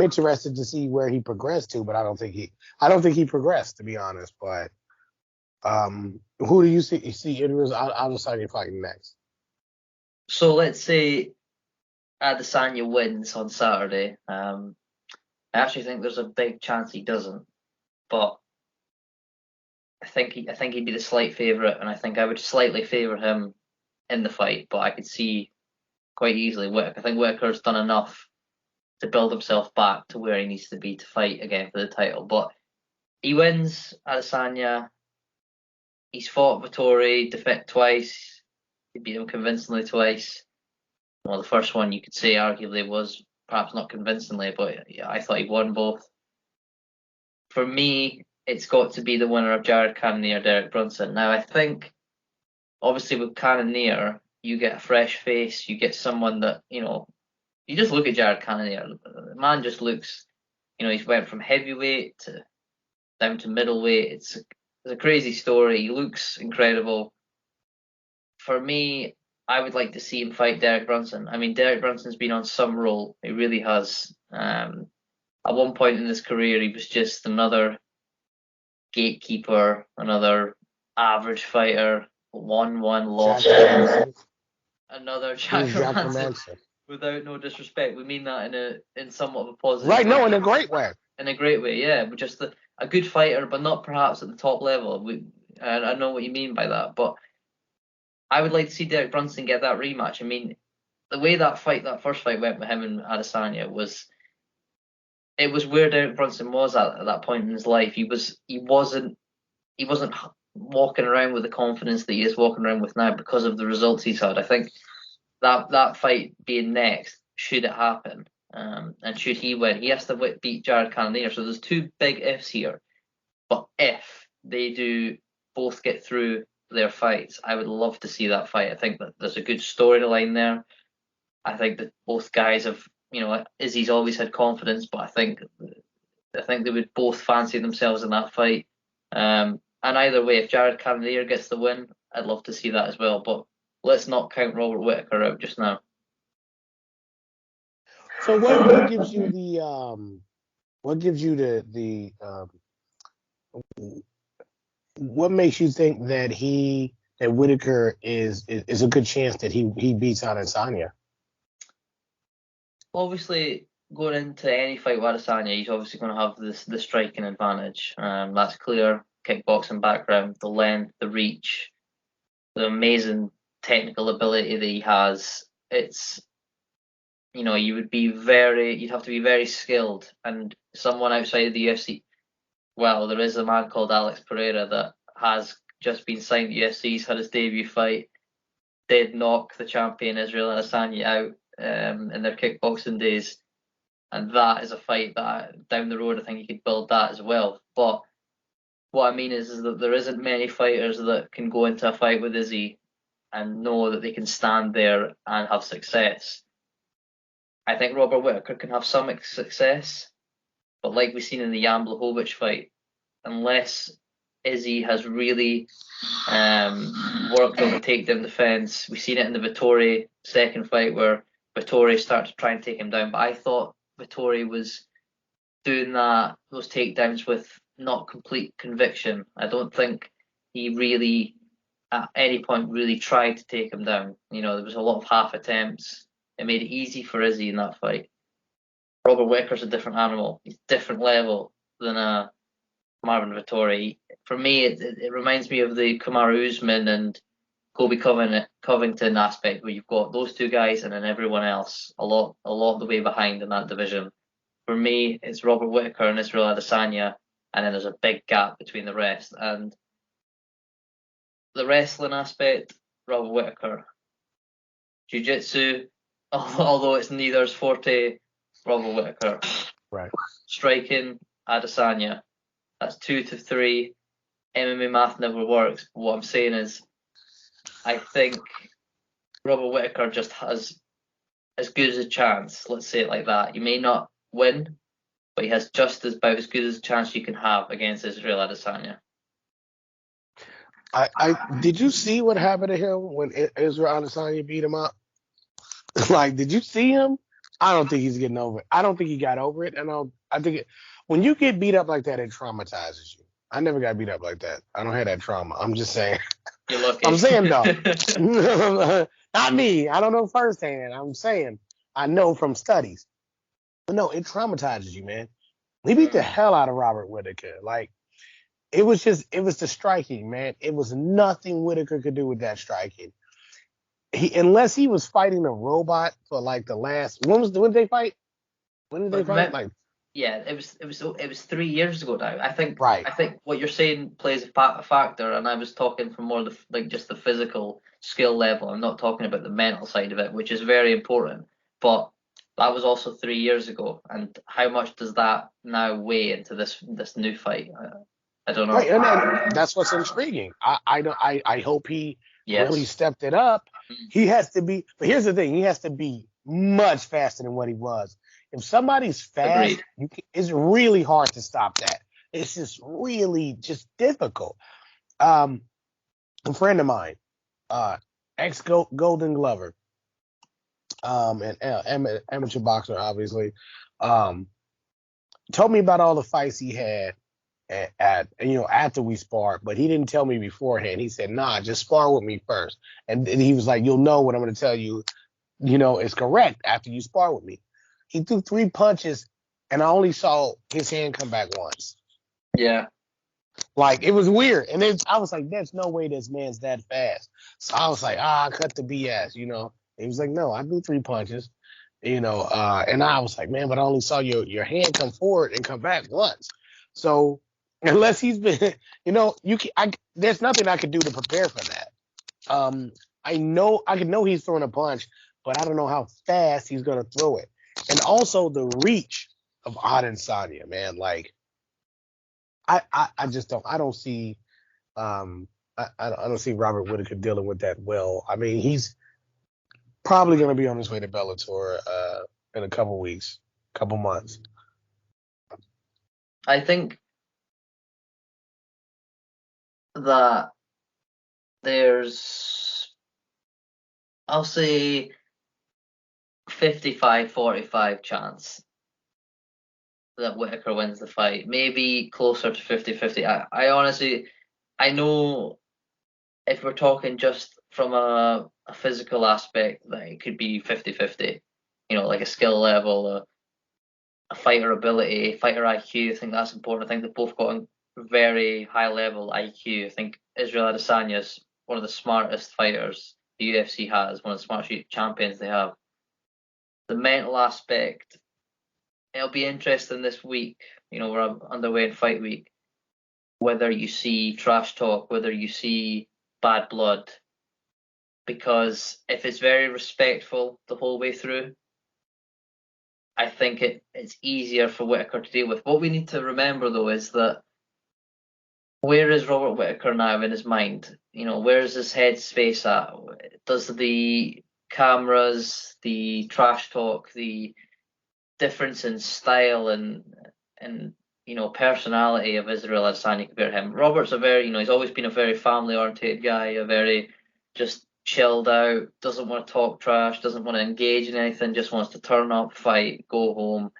interested to see where he progressed to, but I don't think he progressed, to be honest. But who do you see Israel Adesanya fighting next? So let's say Adesanya wins on Saturday. I actually think there's a big chance he doesn't, but I think he'd be the slight favourite, and I think I would slightly favour him in the fight. But I could see quite easily Whittaker. I think Whittaker's done enough to build himself back to where he needs to be to fight again for the title. But he wins Adesanya. He's fought Vettori, defeat twice. He beat him convincingly twice. Well, the first one you could say arguably was perhaps not convincingly, but yeah, I thought he won both. For me, it's got to be the winner of Jared Cannonier, Derek Brunson. Now, I think obviously with Cannonier, you get a fresh face, you get someone that, you just look at Jared Cannonier, the man just looks, he's went from heavyweight to down to middleweight. It's a crazy story. He looks incredible. For me, I would like to see him fight Derek Brunson. I mean, Derek Brunson's been on some roll. He really has. At one point in his career, he was just another gatekeeper, another average fighter, 1-1 loss. Another Jack Hermansson. Without no disrespect, we mean that in somewhat of a positive way. Right, no, in a great way. In a great way, yeah. Just a good fighter, but not perhaps at the top level. I know what you mean by that, but I would like to see Derek Brunson get that rematch. I mean, the way that first fight went with him and Adesanya was where Derek Brunson was at that point in his life. He wasn't walking around with the confidence that he is walking around with now because of the results he's had. I think that fight being next, should it happen, and should he win, he has to beat Jared Cannonier. So there's two big ifs here. But if they do both get through their fights, I would love to see that fight. I think that there's a good storyline there. I think that both guys have, Izzy's always had confidence, but I think they would both fancy themselves in that fight. And either way, if Jared Cannonier gets the win, I'd love to see that as well. But let's not count Robert Whittaker out just now. So what gives you what makes you think that Whittaker is a good chance that he beats Adesanya? Obviously, going into any fight with Adesanya, he's obviously going to have the striking advantage. That's clear. Kickboxing background, the length, the reach, the amazing technical ability that he has. It's, you'd have to be very skilled, and someone outside of the UFC. Well, there is a man called Alex Pereira that has just been signed to the UFC. He's had his debut fight, did knock the champion Israel Adesanya out in their kickboxing days, and that is a fight that down the road I think he could build that as well. But what I mean is that there isn't many fighters that can go into a fight with Izzy and know that they can stand there and have success. I think Robert Whittaker can have some success, but like we've seen in the Jan Blachowicz fight, unless Izzy has really worked on the takedown defense, we've seen it in the Vettori second fight where Vettori started to try and take him down, but I thought Vettori was doing those takedowns with not complete conviction. I don't think he really at any point really tried to take him down. There was a lot of half attempts. It made it easy for Izzy in that fight. Robert Whittaker's a different animal. He's a different level than Marvin Vettori. For me, it reminds me of the Kamaru Usman and Kobe Covington aspect, where you've got those two guys and then everyone else a lot of the way behind in that division. For me, it's Robert Whittaker and Israel Adesanya, and then there's a big gap between the rest. And the wrestling aspect, Robert Whittaker. Jiu-jitsu, although it's neither's forte, Robert Whittaker. Right. Striking, Adesanya. That's 2-3. MMA math never works. But what I'm saying is, I think Robert Whittaker just has as good as a chance. Let's say it like that. He may not win, but he has just about as good as a chance you can have against Israel Adesanya. Did you see what happened to him when Israel Adesanya beat him up? Like, did you see him? I don't think he's getting over it. I don't think he got over it. And I think when you get beat up like that, it traumatizes you. I never got beat up like that. I don't have that trauma. I'm just saying. You're lucky. I'm saying, though. Not me. I don't know firsthand. I'm saying I know from studies. But no, it traumatizes you, man. He beat the hell out of Robert Whittaker. Like, it was the striking, man. It was nothing Whittaker could do with that striking. Unless he was fighting a robot for like the last. When did they fight? When did they fight? Like Yeah, it was 3 years ago now. I think Right. what you're saying plays a factor, and I was talking from more like just the physical skill level. I'm not talking about the mental side of it, which is very important. But that was also 3 years ago, and how much does that now weigh into this new fight? I don't Right. know. And then that's what's intriguing. I hope he really Yes, stepped it up. mm, He has to be, but here's the thing, he has to be much faster than what he was. If somebody's fast, agreed. it's really hard to stop that. It's just really just difficult. Um, a friend of mine, ex Golden Glover, and amateur boxer, obviously, um, told me about all the fights he had after we sparred, but he didn't tell me beforehand. He said, "Nah, just spar with me first," and he was like, "You'll know what I'm going to tell you. Is correct after you spar with me." He threw 3 punches, and I only saw his hand come back once. Yeah, Like it was weird, and then I was like, "There's no way this man's that fast." So I was like, cut the BS. And he was like, "No, I threw 3 punches." And I was like, "Man, but I only saw your hand come forward and come back once." So unless he's been, there's nothing I could do to prepare for that. Um, I can know he's throwing a punch, but I don't know how fast he's gonna throw it, and also the reach of Adesanya, man. Like I just don't see I don't see Robert Whittaker dealing with that well. I mean, he's probably going to be on his way to Bellator in a couple weeks, couple months. I think that there's, I'll say, 55-45 chance that Whittaker wins the fight. Maybe closer to 50-50. I honestly, I know if we're talking just from a physical aspect, that it could be 50-50. Like a skill level, a fighter ability, fighter IQ. I think that's important. I think they've both got a very high level IQ. I think Israel Adesanya is one of the smartest fighters the UFC has, one of the smartest champions they have. The mental aspect, it'll be interesting this week. We're underway in fight week. Whether you see trash talk, whether you see bad blood, because if it's very respectful the whole way through, I think it's easier for Whittaker to deal with. What we need to remember though is that where is Robert Whittaker now in his mind? Where is his head space at? Does the cameras, the trash talk, the difference in style and personality of Israel Adesanya compared to him. Robert's a very he's always been a very family oriented guy, a very just chilled out, doesn't want to talk trash, doesn't want to engage in anything, just wants to turn up, fight, go home.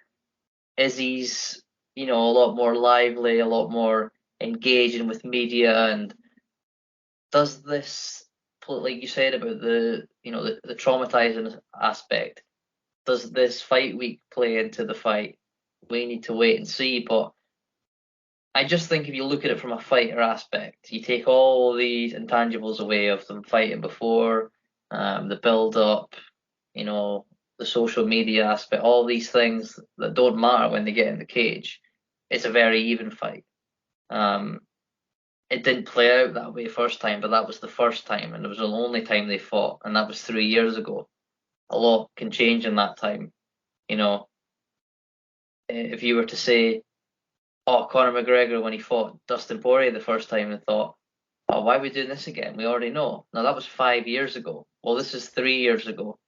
Izzy's a lot more lively, a lot more engaging with media, and does this, like you said about the traumatizing aspect, does this fight week play into the fight? We need to wait and see. But I just think if you look at it from a fighter aspect, you take all these intangibles away of them fighting before, the build up, the social media aspect, all these things that don't matter when they get in the cage. It's a very even fight. Um, it didn't play out that way first time, but that was the first time, and it was the only time they fought, and that was 3 years ago. A lot can change in that time. You know, if you were to say, "Oh, Conor McGregor when he fought Dustin Poirier the first time," and thought, "Oh, why are we doing this again? We already know." Now that was 5 years ago. Well, this is 3 years ago.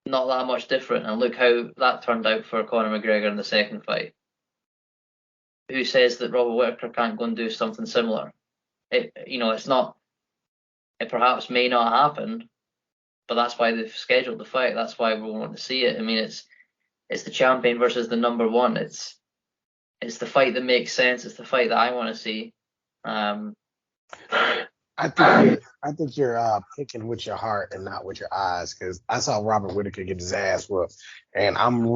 Not that much different. And look how that turned out for Conor McGregor in the second fight. Who says that Robert Whittaker can't go and do something similar? It's not. It perhaps may not happen, but that's why they've scheduled the fight. That's why we want to see it. I mean, it's the champion versus the number one. It's the fight that makes sense. It's the fight that I want to see. Um, I think you're picking with your heart and not with your eyes, because I saw Robert Whittaker get his ass whooped, and I'm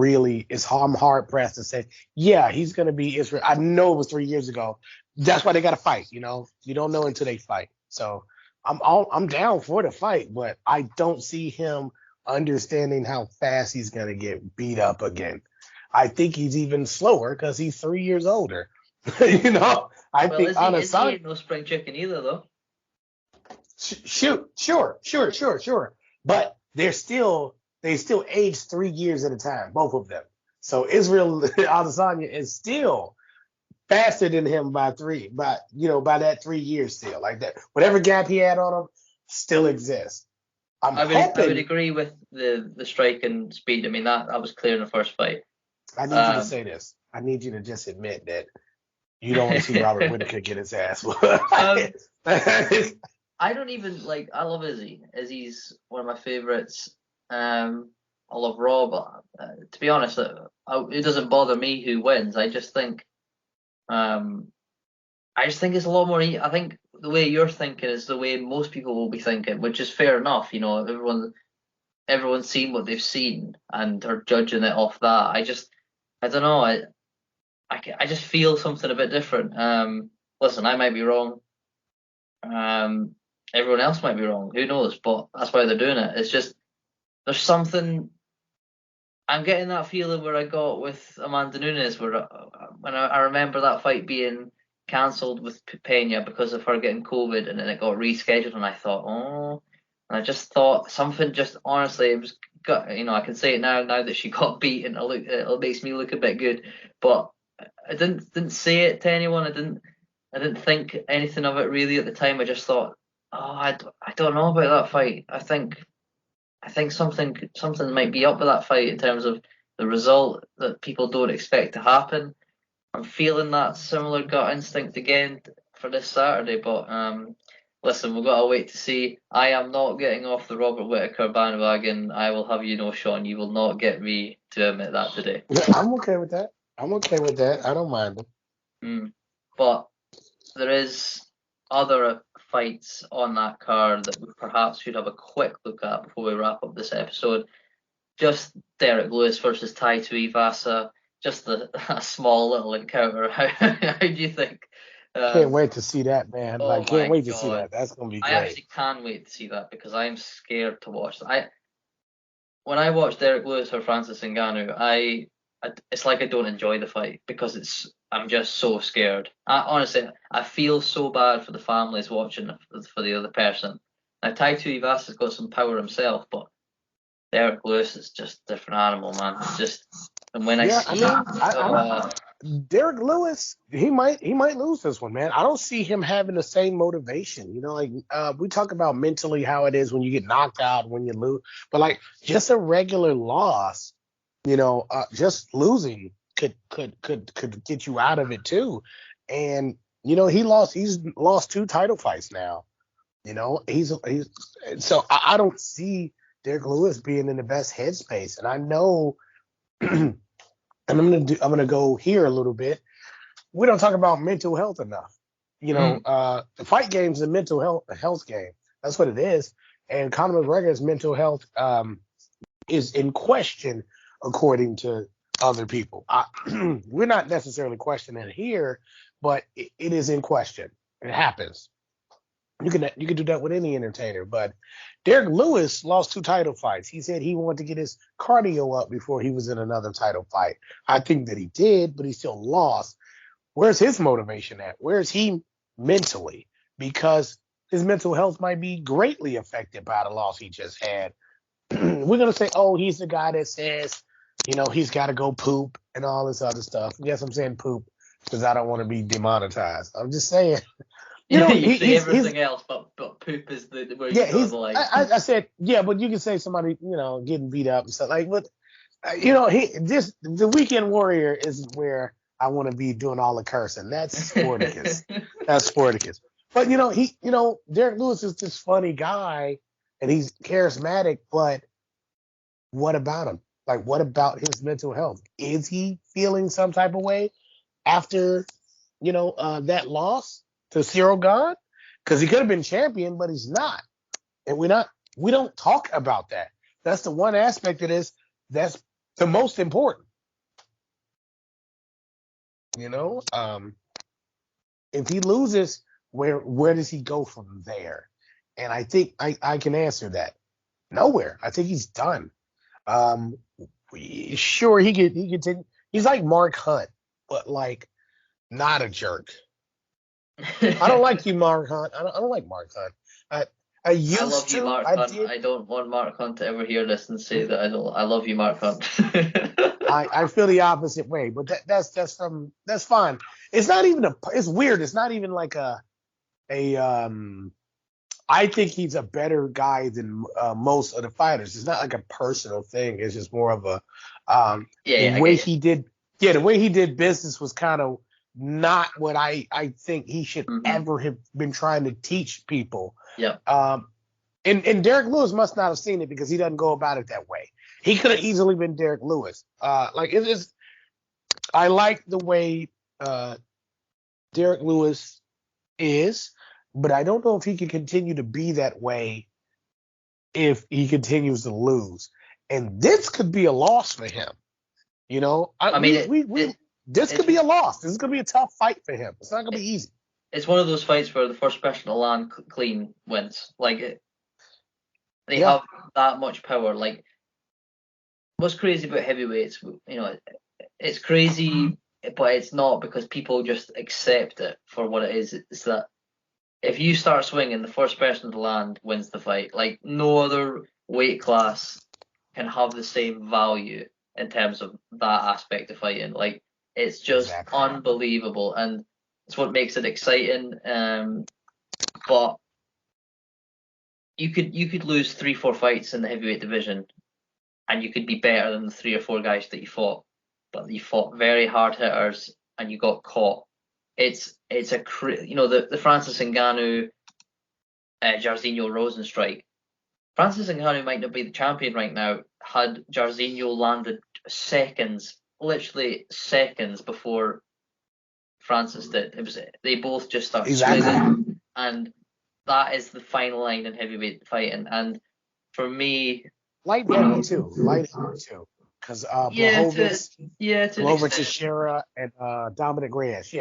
hard pressed to say, yeah, he's gonna be Israel. I know it was 3 years ago. That's why they got to fight. You don't know until they fight. So I'm down for the fight, but I don't see him understanding how fast he's gonna get beat up again. I think he's even slower because he's 3 years older. You know, I Well, think is he Adesanya. ain't no spring chicken either, though. Sure. But they still age 3 years at a time, both of them. So Israel Adesanya is still faster than him by that 3 years still. Like that. Whatever gap he had on him still exists. I would agree with the strike and speed. I mean, that was clear in the first fight. I need you to say this. I need you to just admit that you don't want to see Robert Whittaker get his ass. I don't even like. I love Izzy. Izzy's one of my favorites. I love Raw, but to be honest, it doesn't bother me who wins. I just think, it's a lot more. I think the way you're thinking is the way most people will be thinking, which is fair enough. You know, everyone's seen what they've seen and are judging it off that. I don't know. I just feel something a bit different. Listen, I might be wrong. Everyone else might be wrong. Who knows? But that's why they're doing it. It's just there's something. I'm getting that feeling where I got with Amanda Nunes, where when I remember that fight being cancelled with Pena because of her getting COVID, and then it got rescheduled, and I thought, oh, and I just thought something. Just honestly, it was got. You know, I can say it now that she got beat, and it makes me look a bit good. But I didn't say it to anyone. I didn't think anything of it really at the time. I just thought, oh, I don't know about that fight. I think something might be up with that fight in terms of the result that people don't expect to happen. I'm feeling that similar gut instinct again for this Saturday, but listen, we've got to wait to see. I am not getting off the Robert Whittaker bandwagon. I will have you know, Sean, you will not get me to admit that today. I'm okay with that. I don't mind it. But there is other fights on that card that we perhaps should have a quick look at before we wrap up this episode. Just Derek Lewis versus Tai Tuivasa. Just a small little encounter. How do you think? Can't wait to see that, man. Oh like, can't my wait to see God. that. That's gonna be I great. actually can wait to see that because I'm scared to watch that. When I watch Derek Lewis or Francis Ngannou, it's like I don't enjoy the fight because I'm just so scared. Honestly, I feel so bad for the families watching for the other person. Now, Tai Tuivasa's got some power himself, but Derek Lewis is just a different animal, man. It's just, and when Derek Lewis, he might lose this one, man. I don't see him having the same motivation. You know, like we talk about mentally how it is when you get knocked out, when you lose, but like just a regular loss, you know, just losing could get you out of it too. And you know, he's lost 2 title fights now. You know, he's so I don't see Derek Lewis being in the best headspace, and I know. And I'm gonna go here a little bit. We don't talk about mental health enough. You know, the fight game's a mental health game. That's what it is. And Conor McGregor's mental health is in question, according to other people. We're not necessarily questioning it here, but it is in question. It happens. You can do that with any entertainer, but Derek Lewis lost 2 title fights. He said he wanted to get his cardio up before he was in another title fight. I think that he did, but he still lost. Where's his motivation at? Where's he mentally? Because his mental health might be greatly affected by the loss he just had. We're going to say, oh, he's the guy that says, you know, he's got to go poop and all this other stuff. Yes, I'm saying poop because I don't want to be demonetized. I'm just saying. You know, you say everything else, but poop is the where you draw the line. I said, yeah, but you can say somebody, you know, getting beat up and stuff like, but you know, the Weekend Warrior is where I want to be doing all the cursing. That's Sporticus. That's Sporticus. But you know, Derek Lewis is this funny guy and he's charismatic, but what about him? Like, what about his mental health? Is he feeling some type of way after, you know, that loss to Cyril Gane? Because he could have been champion, but he's not. And we don't talk about that. That's the one aspect of this that's the most important. You know, if he loses, where does he go from there? And I think I can answer that. Nowhere. I think he's done. Sure, he could take, He's like Mark Hunt, but like not a jerk. I don't like you, Mark Hunt. I don't like Mark Hunt. I I love used you, to. Mark I Hunt. did. I don't want Mark Hunt to ever hear this and say that I don't. I love you, Mark Hunt. I feel the opposite way, but that's fine. It's not even it's weird. It's not even like a. I think he's a better guy than most of the fighters. It's not like a personal thing. It's just more of a the Yeah, I way get you. he did. Yeah, the way he did business was kind of not what I think he should ever have been trying to teach people. Yeah. And Derek Lewis must not have seen it because he doesn't go about it that way. He could have easily been Derek Lewis. Like it is. I like the way Derek Lewis is, but I don't know if he can continue to be that way if he continues to lose. And this could be a loss for him. You know, this could be a loss. This is going to be a tough fight for him. It's not going to be easy. It's one of those fights where the first person to land clean wins. Like they have that much power. Like what's crazy about heavyweights, you know, it's crazy, but it's not because people just accept it for what it is. It's that if you start swinging, the first person to land wins the fight. Like no other weight class can have the same value in terms of that aspect of fighting. Like it's just unbelievable, and it's what makes it exciting. But you could lose 3-4 fights in the heavyweight division, and you could be better than the 3 or 4 guys that you fought. But you fought very hard hitters, and you got caught. It's the Francis Ngannou, Jairzinho Rosenstrike. Francis Ngannou might not be the champion right now had Jairzinho landed literally seconds before Francis did. They both just started swinging, and that is the fine line in heavyweight fighting. And for me, light heavy too, because Glover Teixeira and Dominic Reyes,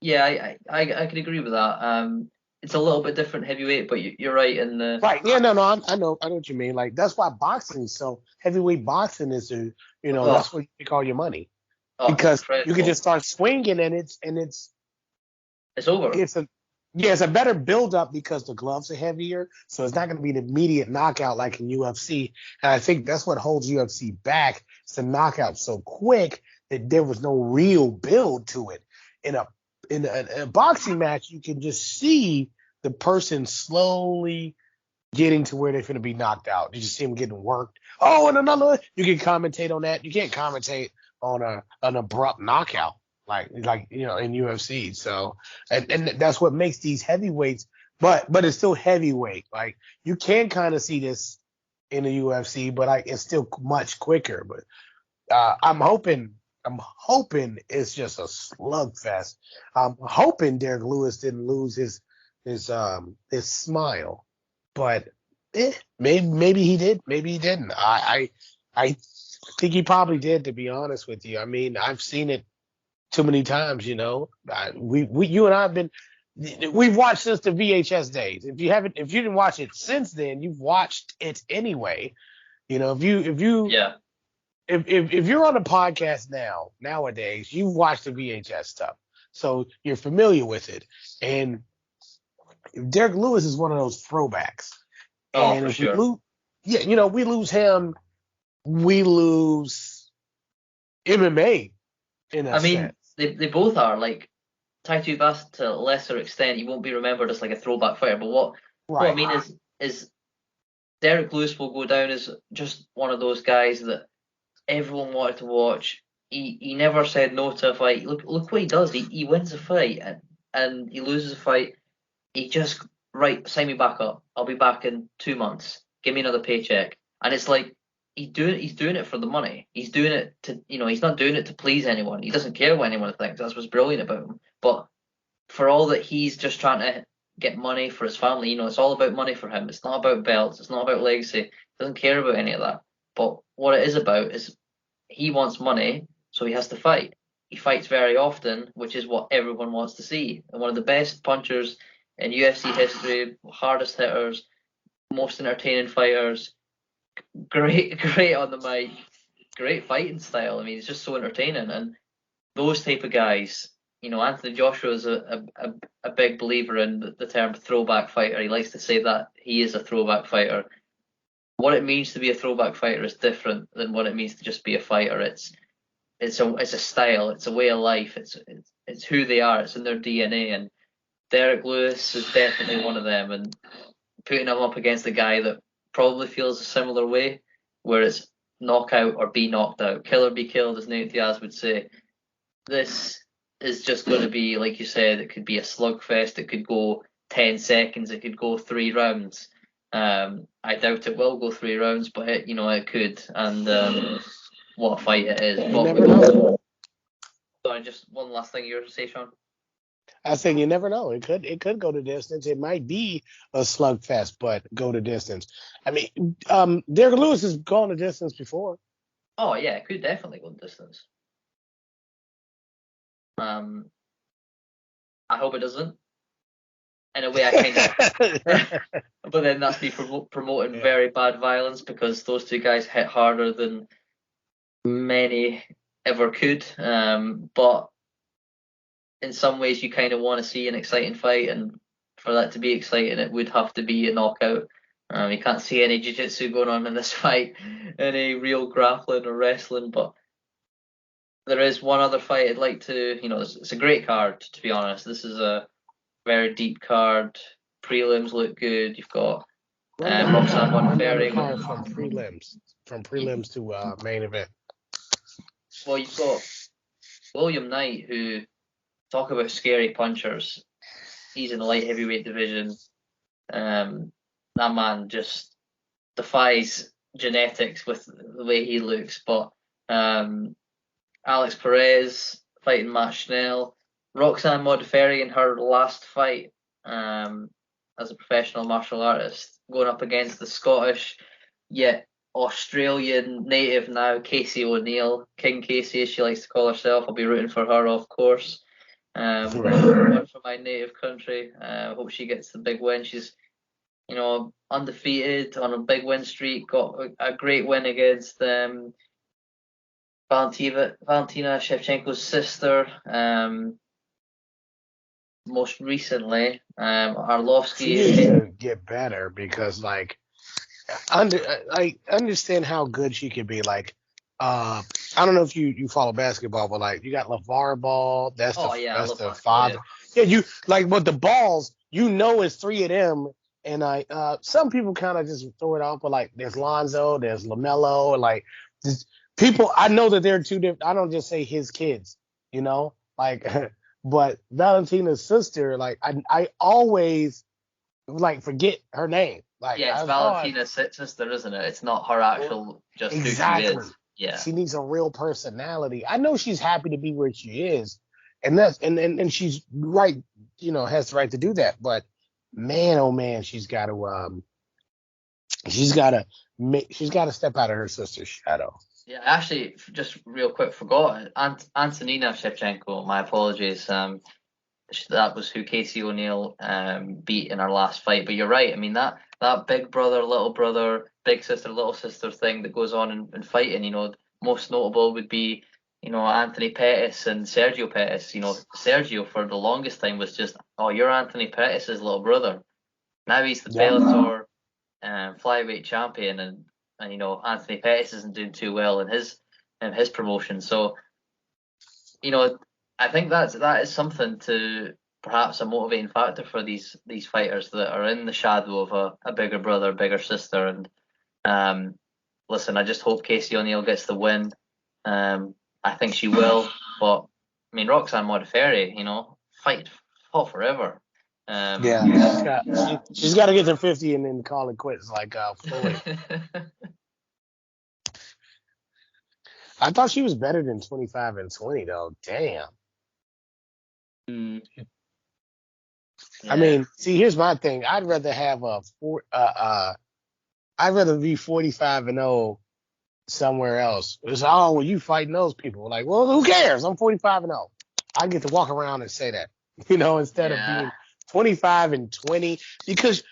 yeah, I can agree with that. It's a little bit different heavyweight, but you're right in the right. Yeah, no, I know what you mean. Like that's why boxing, so heavyweight boxing is that's where you make all your money because you can just start swinging and it's over. It's a better build up because the gloves are heavier, so it's not going to be an immediate knockout like in UFC. And I think that's what holds UFC back. It's the knockout so quick that there was no real build to it. In a boxing match, you can just see the person slowly getting to where they're going to be knocked out. You just see them getting worked. Oh, and another, you can commentate on that. You can't commentate on an abrupt knockout like in UFC. So, and that's what makes these heavyweights, but it's still heavyweight. Like you can kind of see this in the UFC, but it's still much quicker. But I'm hoping it's just a slugfest. I'm hoping Derek Lewis didn't lose his smile, but maybe he did, maybe he didn't. I think he probably did, to be honest with you. I mean, I've seen it too many times, you know. You and I have we've watched since the VHS days. If you didn't watch it since then, you've watched it anyway. You know, if you're on a podcast nowadays, you've watched the VHS stuff, so you're familiar with it. And Derek Lewis is one of those throwbacks. Oh, for sure. We lose him, we lose MMA in a sense. They both are. Like Taito Bass to a lesser extent, he won't be remembered as like a throwback fighter. But what I mean is Derek Lewis will go down as just one of those guys that everyone wanted to watch. He never said no to a fight. Look what he does. He wins a fight and he loses a fight. He just sign me back up. I'll be back in 2 months. Give me another paycheck. And it's like he's doing it for the money. He's doing it to he's not doing it to please anyone. He doesn't care what anyone thinks. That's what's brilliant about him. But for all that he's just trying to get money for his family, it's all about money for him. It's not about belts. It's not about legacy. He doesn't care about any of that. But what it is about is he wants money, so he has to fight. He fights very often, which is what everyone wants to see. And one of the best punchers in UFC history, hardest hitters, most entertaining fighters, great on the mic. great fighting style. I mean, it's just so entertaining. And those type of guys, Anthony Joshua is a big believer in the term throwback fighter. He likes to say that he is a throwback fighter. What it means to be a throwback fighter is different than what it means to just be a fighter. It's a style, it's a way of life, it's who they are, it's in their DNA. And Derek Lewis is definitely one of them. And putting him up against a guy that probably feels a similar way, where it's knockout or be knocked out, kill or be killed, as Nate Diaz would say. This is just going to be, like you said, it could be a slugfest. It could go 10 seconds. It could go 3 rounds. I doubt it will go 3 rounds, but it could. And what a fight it is. You never know. Sorry, just one last thing you were to say, Sean. I think you never know. It could go to distance. It might be a slugfest, but go to distance. I mean, Derek Lewis has gone to distance before. Oh yeah, it could definitely go to distance. I hope it doesn't. In a way, I kind of. But then that's me promoting very bad violence, because those two guys hit harder than many ever could. But in some ways, you kind of want to see an exciting fight, and for that to be exciting, it would have to be a knockout. You can't see any jiu-jitsu going on in this fight, any real grappling or wrestling. But there is one other fight I'd like to, it's a great card, to be honest. This is a very deep card. Prelims look good. You've got Roxanne Modafferi. From prelims to main event. Well, you've got William Knight, who, talk about scary punchers. He's in the light heavyweight division. That man just defies genetics with the way he looks. But Alex Perez fighting Matt Schnell. Roxanne Modafferi in her last fight as a professional martial artist, going up against the Scottish yet Australian native now, Casey O'Neill. King Casey, as she likes to call herself. I'll be rooting for her, of course. One for my native country. Hope she gets the big win. She's, undefeated on a big win streak. Got a great win against Valentina Shevchenko's sister. Most recently, Arlovsky. She needs to get better, because I understand how good she can be. I don't know if you follow basketball, but you got LeVar Ball. That's the father. Yeah, you with the balls, it's 3 of them. And some people kind of just throw it out, but there's Lonzo, there's LaMelo, and people. I know that they're 2 different. I don't just say his kids, but Valentina's sister, I always forget her name. It's Valentina's sister, isn't it? It's not her actual just exactly. Who she is. Yeah. She needs a real personality. I know she's happy to be where she is, and that's and she's right, has the right to do that. But man, oh man, she's got to step out of her sister's shadow. Yeah, actually, just real quick, forgot Antonina Shevchenko. My apologies. That was who Casey O'Neill beat in our last fight. But you're right. I mean, that big brother, little brother, big sister, little sister thing that goes on in fighting. Most notable would be, Anthony Pettis and Sergio Pettis. Sergio for the longest time was just, oh, you're Anthony Pettis' little brother. Now he's the Bellator flyweight champion, and Anthony Pettis isn't doing too well in his promotion. So, I think that is something to perhaps a motivating factor for these fighters that are in the shadow of a bigger brother, bigger sister. And listen, I just hope Casey O'Neill gets the win. I think she will. But I mean, Roxanne Modafferi, fought forever. She's got to get to 50 and then call it quits Floyd. I thought she was better than 25 and 20 though. Damn. Yeah. I mean, see, here's my thing. I'd rather have I'd rather be 45 and 0 somewhere else. It's you fighting those people. Well, who cares? I'm 45 and 0. I get to walk around and say that, instead of being 25 and 20, because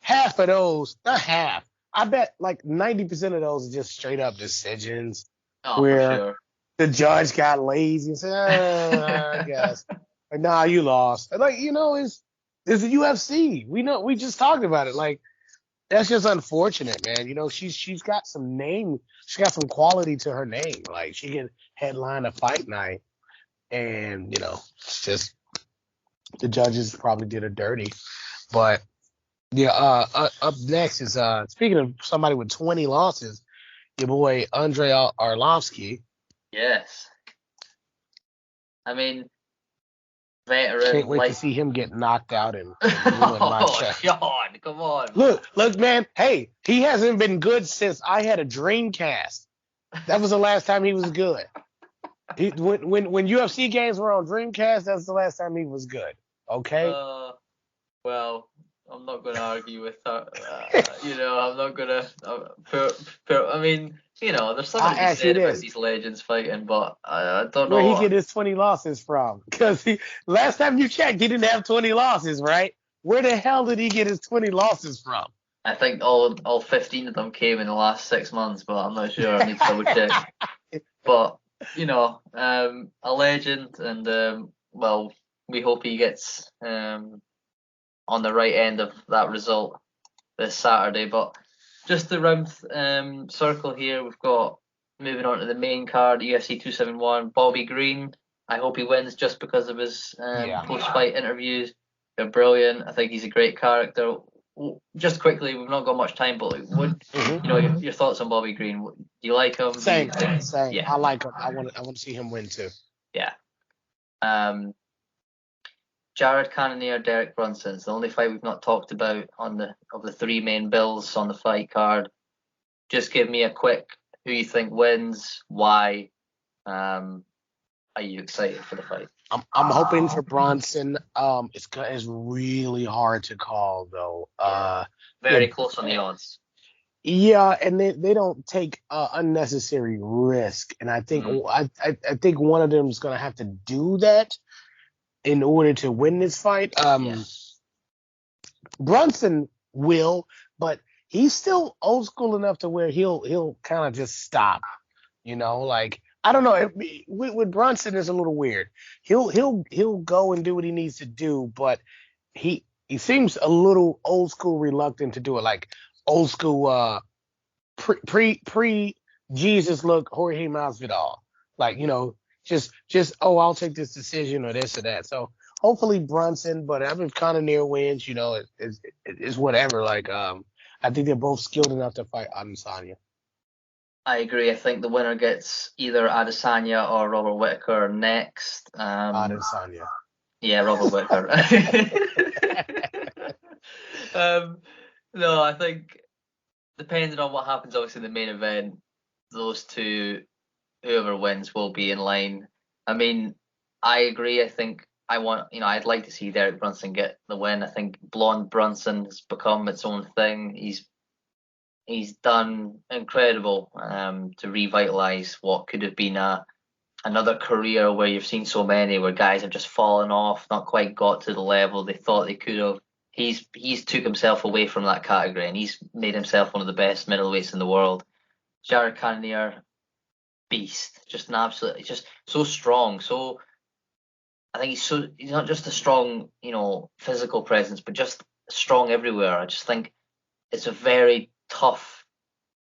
half of those, not half, I bet like 90% of those are just straight up decisions Oh, for where sure. the judge got lazy and said, I guess. Like, nah, you lost. Like, it's the UFC. We just talked about it. Like, that's just unfortunate, man. She's got some name. She got some quality to her name. Like, she can headline a fight night. And, it's just the judges probably did her dirty. But, yeah, up next is, speaking of somebody with 20 losses, your boy Andrei Arlovsky. Yes. I mean, Can't veteran. wait to see him get knocked out and ruin my Oh, Sean, come on. Look, man. Hey, he hasn't been good since I had a Dreamcast. That was the last time he was good. When UFC games were on Dreamcast, that's the last time he was good. Okay. Well, I'm not going to argue with that. I'm not going to. I mean, there's something to be said about these legends fighting, but I don't know where he get his 20 losses from. Because last time you checked, he didn't have 20 losses, right? Where the hell did he get his 20 losses from? I think all 15 of them came in the last 6 months, but I'm not sure. I need to double check. But a legend, and well, we hope he gets on the right end of that result this Saturday. But just to round circle here, we've got moving on to the main card, UFC 271, Bobby Green. I hope he wins just because of his post-fight interviews. They're brilliant. I think he's a great character. Just quickly, we've not got much time, but your thoughts on Bobby Green? Do you like him? Same. Yeah. I like him. I want to see him win too. Yeah. Jared Cannonier, Derek Brunson. It's the only fight we've not talked about of the three main bills on the fight card. Just give me a quick who you think wins, why. Are you excited for the fight? I'm hoping for Brunson. It's really hard to call though. Very close on the odds. Yeah, and they don't take unnecessary risk, and I think I think one of them is gonna have to do that in order to win this fight. Brunson will, but he's still old school enough to where he'll kind of just stop. Like I don't know. With Brunson, it's a little weird. He'll go and do what he needs to do, but he seems a little old school reluctant to do it. Like old school pre Jesus look Jorge Masvidal. Like just I'll take this decision or this or that. So hopefully Brunson, but if Cannonier wins, it's whatever. Like I think they're both skilled enough to fight Adesanya. I agree. I think the winner gets either Adesanya or Robert Whittaker next. Adesanya. Yeah, Robert Whittaker. No, I think depending on what happens, obviously in the main event, those two, whoever wins, will be in line. I mean, I agree. I think I'd like to see Derek Brunson get the win. I think Blonde Brunson has become its own thing. He's done incredible to revitalise what could have been another career where you've seen so many where guys have just fallen off, not quite got to the level they thought they could have. He's took himself away from that category and he's made himself one of the best middleweights in the world. Jared Cannonier, beast, just an absolute, just so strong. So I think he's not just a strong, physical presence, but just strong everywhere. I just think it's a very tough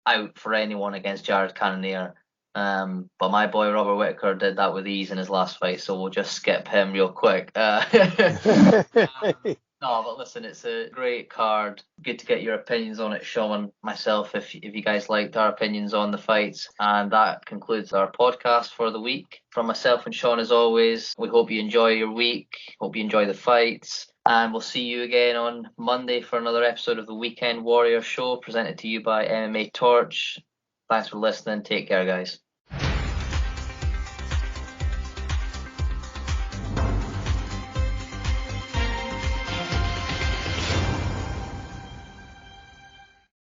out for anyone against Jared Cannonier. But my boy Robert Whittaker did that with ease in his last fight, so we'll just skip him real quick. No, but listen, it's a great card. Good to get your opinions on it, Sean, myself, if you guys liked our opinions on the fights. And that concludes our podcast for the week. From myself and Sean, as always, we hope you enjoy your week. Hope you enjoy the fights. And we'll see you again on Monday for another episode of the Weekend Warrior Show, presented to you by MMA Torch. Thanks for listening. Take care, guys.